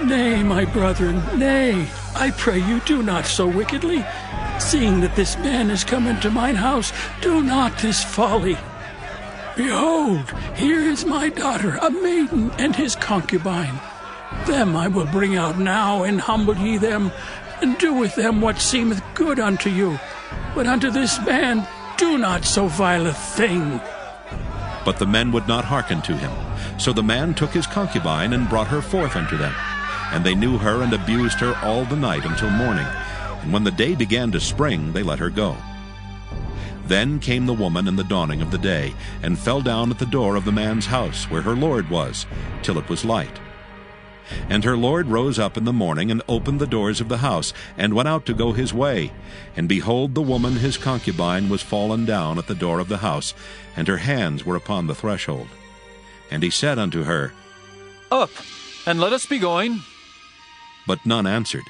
Nay, my brethren, nay, I pray you, do not so wickedly. Seeing that this man is come into mine house, do not this folly. Behold, here is my daughter, a maiden, and his concubine. Them I will bring out now, and humble ye them, and do with them what seemeth good unto you. But unto this man do not so vile a thing. But the men would not hearken to him. So the man took his concubine, and brought her forth unto them. And they knew her, and abused her all the night until morning. And when the day began to spring, they let her go. Then came the woman in the dawning of the day, and fell down at the door of the man's house, where her lord was, till it was light. And her lord rose up in the morning, and opened the doors of the house, and went out to go his way. And behold, the woman his concubine was fallen down at the door of the house, and her hands were upon the threshold. And he said unto her, Up, and let us be going. But none answered.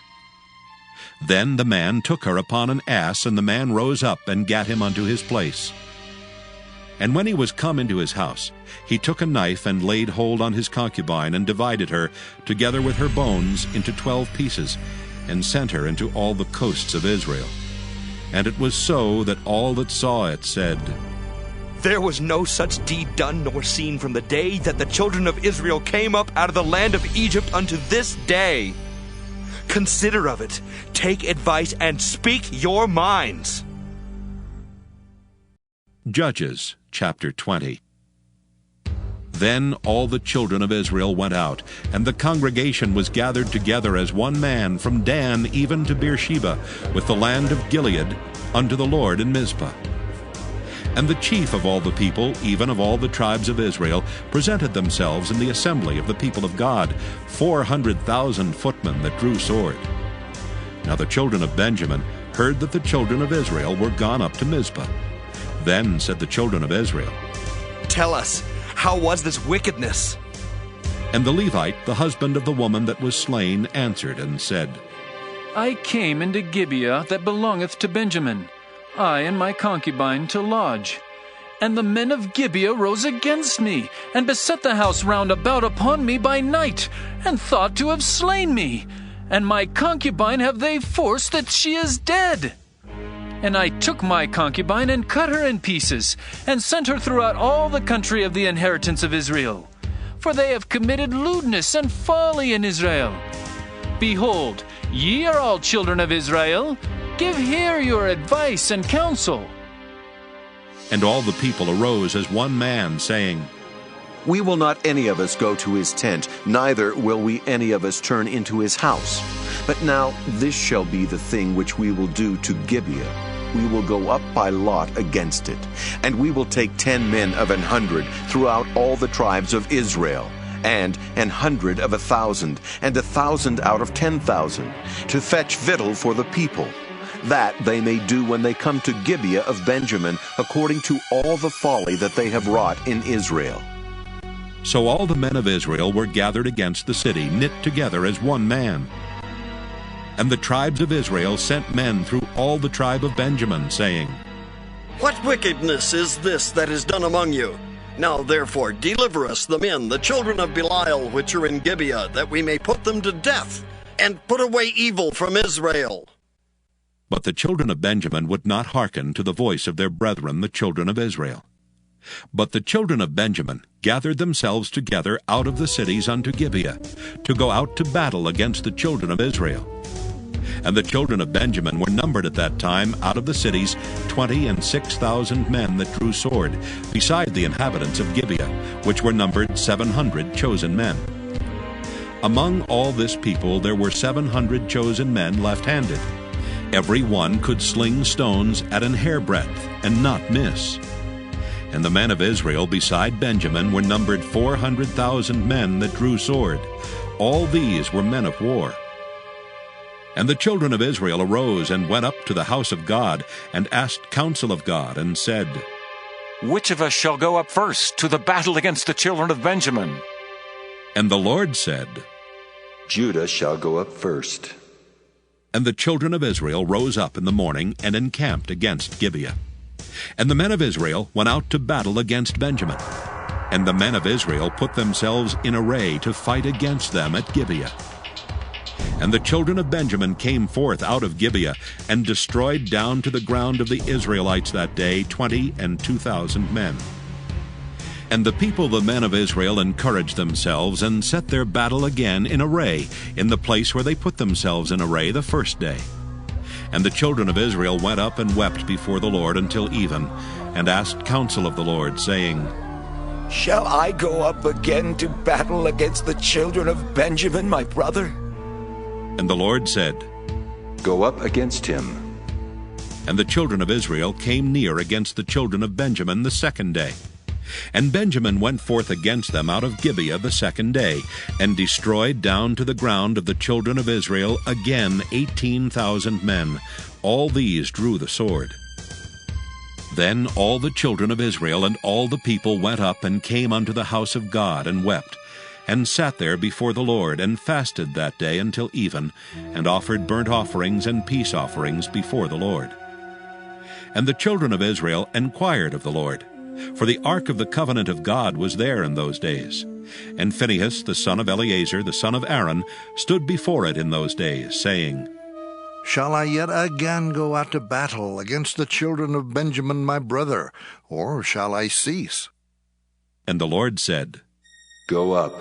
Then the man took her upon an ass, and the man rose up, and gat him unto his place. And when he was come into his house, he took a knife, and laid hold on his concubine, and divided her, together with her bones, into 12 pieces, and sent her into all the coasts of Israel. And it was so that all that saw it said, There was no such deed done nor seen from the day that the children of Israel came up out of the land of Egypt unto this day. Consider of it, take advice, and speak your minds. Judges chapter 20. Then all the children of Israel went out, and the congregation was gathered together as one man from Dan even to Beersheba, with the land of Gilead, unto the Lord in Mizpah. And the chief of all the people, even of all the tribes of Israel, presented themselves in the assembly of the people of God, 400,000 footmen that drew sword. Now the children of Benjamin heard that the children of Israel were gone up to Mizpah. Then said the children of Israel, "Tell us, how was this wickedness?" And the Levite, the husband of the woman that was slain, answered and said, I came into Gibeah that belongeth to Benjamin, I and my concubine, to lodge. And the men of Gibeah rose against me, and beset the house round about upon me by night, and thought to have slain me. And my concubine have they forced that she is dead. And I took my concubine and cut her in pieces, and sent her throughout all the country of the inheritance of Israel. For they have committed lewdness and folly in Israel. Behold, ye are all children of Israel. Give here your advice and counsel. And all the people arose as one man, saying, We will not any of us go to his tent, neither will we any of us turn into his house. But now this shall be the thing which we will do to Gibeah. We will go up by lot against it, and we will take 10 men of 100 throughout all the tribes of Israel, and 100 of 1,000, and 1,000 out of 10,000, to fetch victual for the people, that they may do when they come to Gibeah of Benjamin, according to all the folly that they have wrought in Israel. So all the men of Israel were gathered against the city, knit together as one man. And the tribes of Israel sent men through all the tribe of Benjamin, saying, What wickedness is this that is done among you? Now therefore deliver us the men, the children of Belial, which are in Gibeah, that we may put them to death, and put away evil from Israel. But the children of Benjamin would not hearken to the voice of their brethren, the children of Israel. But the children of Benjamin gathered themselves together out of the cities unto Gibeah, to go out to battle against the children of Israel. And the children of Benjamin were numbered at that time out of the cities 26,000 men that drew sword, beside the inhabitants of Gibeah, which were numbered 700 chosen men. Among all this people there were 700 chosen men left-handed. Every one could sling stones at an hairbreadth, and not miss. And the men of Israel beside Benjamin were numbered 400,000 men that drew sword. All these were men of war. And the children of Israel arose and went up to the house of God, and asked counsel of God, and said, Which of us shall go up first to the battle against the children of Benjamin? And the Lord said, Judah shall go up first. And the children of Israel rose up in the morning, and encamped against Gibeah. And the men of Israel went out to battle against Benjamin. And the men of Israel put themselves in array to fight against them at Gibeah. And the children of Benjamin came forth out of Gibeah, and destroyed down to the ground of the Israelites that day 22,000 men. And the people, the men of Israel, encouraged themselves, and set their battle again in array, in the place where they put themselves in array the first day. And the children of Israel went up and wept before the Lord until even, and asked counsel of the Lord, saying, Shall I go up again to battle against the children of Benjamin, my brother? And the Lord said, Go up against him. And the children of Israel came near against the children of Benjamin the second day. And Benjamin went forth against them out of Gibeah the second day, and destroyed down to the ground of the children of Israel again 18,000 men. All these drew the sword. Then all the children of Israel and all the people went up and came unto the house of God, and wept, and sat there before the Lord, and fasted that day until even, and offered burnt offerings and peace offerings before the Lord. And the children of Israel enquired of the Lord, for the ark of the covenant of God was there in those days. And Phinehas, the son of Eleazar, the son of Aaron, stood before it in those days, saying, Shall I yet again go out to battle against the children of Benjamin my brother, or shall I cease? And the Lord said, Go up,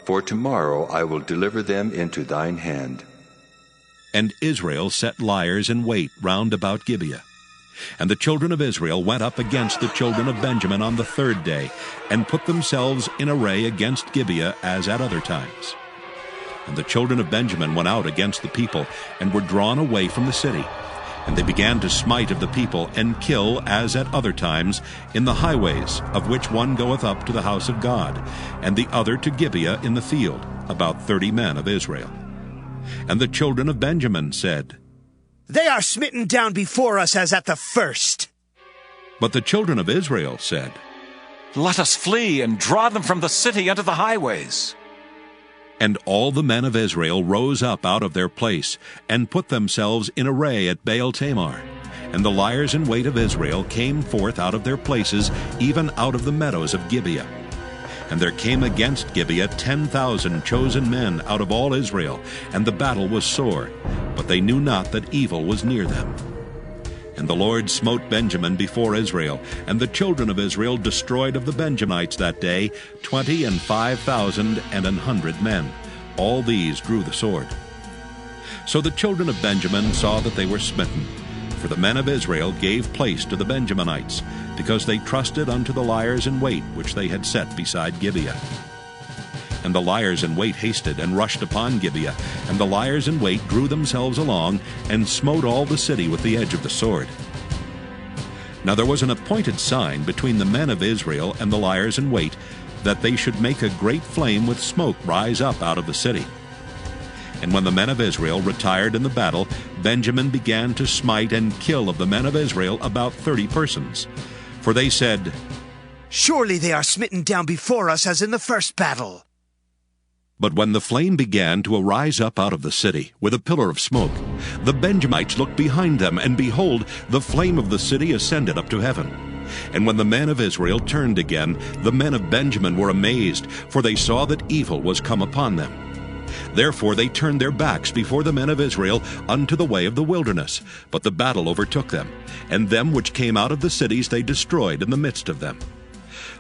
for tomorrow I will deliver them into thine hand. And Israel set liers in wait round about Gibeah. And the children of Israel went up against the children of Benjamin on the third day, and put themselves in array against Gibeah as at other times. And the children of Benjamin went out against the people, and were drawn away from the city. And they began to smite of the people, and kill as at other times in the highways, of which one goeth up to the house of God, and the other to Gibeah in the field, about 30 men of Israel. And the children of Benjamin said, They are smitten down before us as at the first. But the children of Israel said, Let us flee and draw them from the city unto the highways. And all the men of Israel rose up out of their place, and put themselves in array at Baal Tamar. And the liers in wait of Israel came forth out of their places, even out of the meadows of Gibeah. And there came against Gibeah 10,000 chosen men out of all Israel, and the battle was sore, but they knew not that evil was near them. And the Lord smote Benjamin before Israel, and the children of Israel destroyed of the Benjamites that day 25,100 men. All these drew the sword. So the children of Benjamin saw that they were smitten, for the men of Israel gave place to the Benjaminites, because they trusted unto the liers in wait which they had set beside Gibeah. And the liers in wait hasted and rushed upon Gibeah, and the liers in wait drew themselves along, and smote all the city with the edge of the sword. Now there was an appointed sign between the men of Israel and the liers in wait, that they should make a great flame with smoke rise up out of the city. And when the men of Israel retired in the battle, Benjamin began to smite and kill of the men of Israel about 30 persons. For they said, Surely they are smitten down before us as in the first battle. But when the flame began to arise up out of the city with a pillar of smoke, the Benjamites looked behind them, and behold, the flame of the city ascended up to heaven. And when the men of Israel turned again, the men of Benjamin were amazed, for they saw that evil was come upon them. Therefore they turned their backs before the men of Israel unto the way of the wilderness. But the battle overtook them, and them which came out of the cities they destroyed in the midst of them.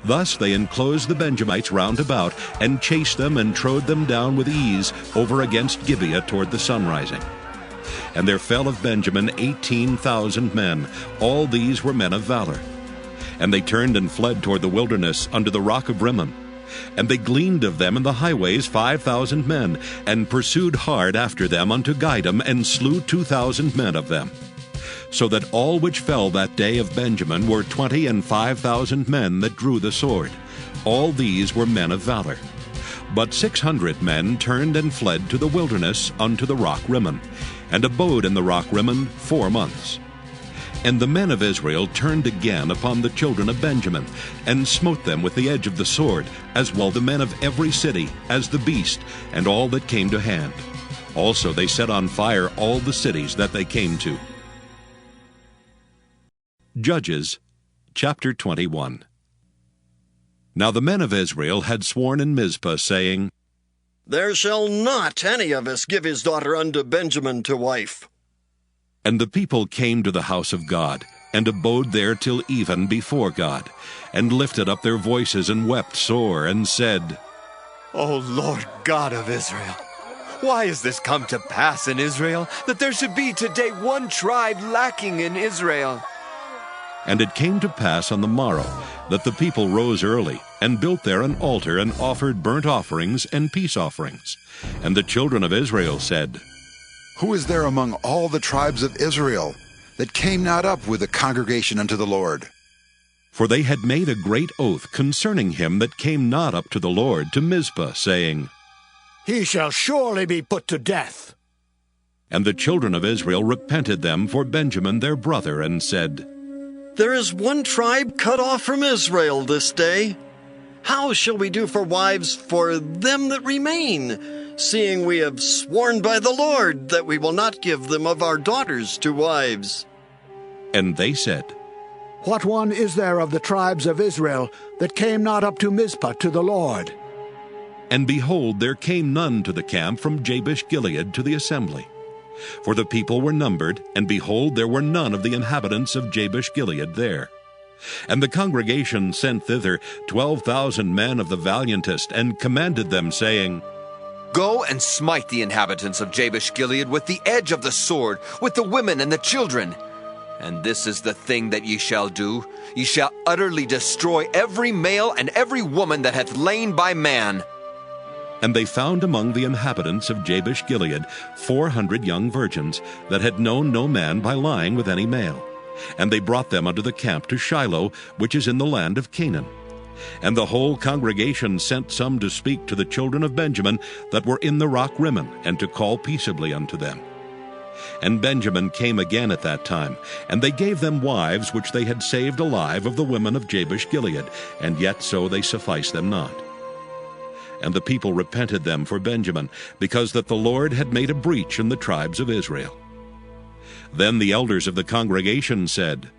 Thus they enclosed the Benjamites round about, and chased them and trode them down with ease over against Gibeah toward the sunrising. And there fell of Benjamin 18,000 men. All these were men of valor. And they turned and fled toward the wilderness unto the rock of Rimmon. And they gleaned of them in the highways 5,000 men, and pursued hard after them unto Gidom, and slew 2,000 men of them. So that all which fell that day of Benjamin were 25,000 men that drew the sword. All these were men of valor. But 600 men turned and fled to the wilderness unto the rock Rimmon, and abode in the rock Rimmon 4 months. And the men of Israel turned again upon the children of Benjamin, and smote them with the edge of the sword, as well the men of every city, as the beast, and all that came to hand. Also they set on fire all the cities that they came to. Judges, chapter 21. Now the men of Israel had sworn in Mizpah, saying, There shall not any of us give his daughter unto Benjamin to wife. And the people came to the house of God, and abode there till even before God, and lifted up their voices, and wept sore, and said, O Lord God of Israel, why is this come to pass in Israel, that there should be today one tribe lacking in Israel? And it came to pass on the morrow that the people rose early, and built there an altar, and offered burnt offerings and peace offerings. And the children of Israel said, Who is there among all the tribes of Israel that came not up with the congregation unto the Lord? For they had made a great oath concerning him that came not up to the Lord to Mizpah, saying, He shall surely be put to death. And the children of Israel repented them for Benjamin their brother, and said, There is one tribe cut off from Israel this day. How shall we do for wives for them that remain, seeing we have sworn by the Lord that we will not give them of our daughters to wives? And they said, What one is there of the tribes of Israel that came not up to Mizpah to the Lord? And behold, there came none to the camp from Jabesh-Gilead to the assembly. For the people were numbered, and behold, there were none of the inhabitants of Jabesh-Gilead there. And the congregation sent thither 12,000 men of the valiantest, and commanded them, saying, Go and smite the inhabitants of Jabesh-Gilead with the edge of the sword, with the women and the children. And this is the thing that ye shall do. Ye shall utterly destroy every male and every woman that hath lain by man. And they found among the inhabitants of Jabesh-Gilead 400 young virgins, that had known no man by lying with any male. And they brought them unto the camp to Shiloh, which is in the land of Canaan. And the whole congregation sent some to speak to the children of Benjamin that were in the rock Rimmon, and to call peaceably unto them. And Benjamin came again at that time, and they gave them wives which they had saved alive of the women of Jabesh-Gilead, and yet so they sufficed them not. And the people repented them for Benjamin, because that the Lord had made a breach in the tribes of Israel. Then the elders of the congregation said,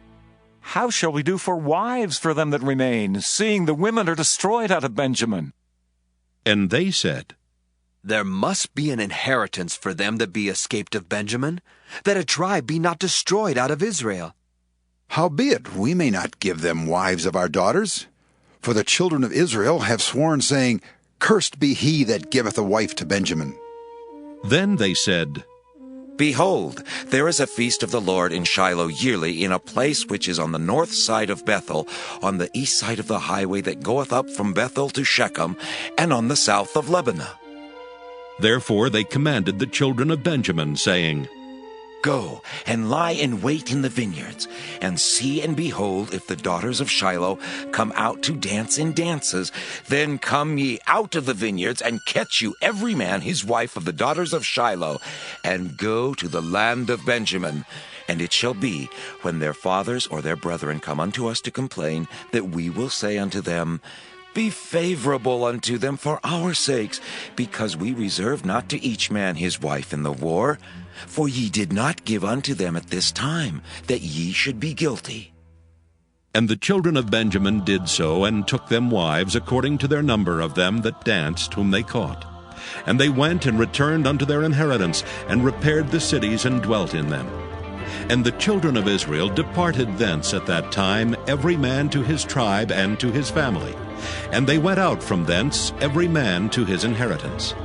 How shall we do for wives for them that remain, seeing the women are destroyed out of Benjamin? And they said, There must be an inheritance for them that be escaped of Benjamin, that a tribe be not destroyed out of Israel. Howbeit, we may not give them wives of our daughters. For the children of Israel have sworn, saying, Cursed be he that giveth a wife to Benjamin. Then they said, Behold, there is a feast of the Lord in Shiloh yearly, in a place which is on the north side of Bethel, on the east side of the highway that goeth up from Bethel to Shechem, and on the south of Lebanon. Therefore they commanded the children of Benjamin, saying, Go and lie in wait in the vineyards, and see and behold if the daughters of Shiloh come out to dance in dances. Then come ye out of the vineyards, and catch you every man his wife of the daughters of Shiloh, and go to the land of Benjamin. And it shall be, when their fathers or their brethren come unto us to complain, that we will say unto them, Be favorable unto them for our sakes, because we reserve not to each man his wife in the war. For ye did not give unto them at this time, that ye should be guilty. And the children of Benjamin did so, and took them wives according to their number of them that danced, whom they caught. And they went and returned unto their inheritance, and repaired the cities, and dwelt in them. And the children of Israel departed thence at that time, every man to his tribe and to his family. And they went out from thence, every man to his inheritance.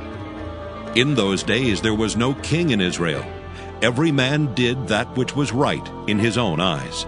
In those days there was no king in Israel. Every man did that which was right in his own eyes.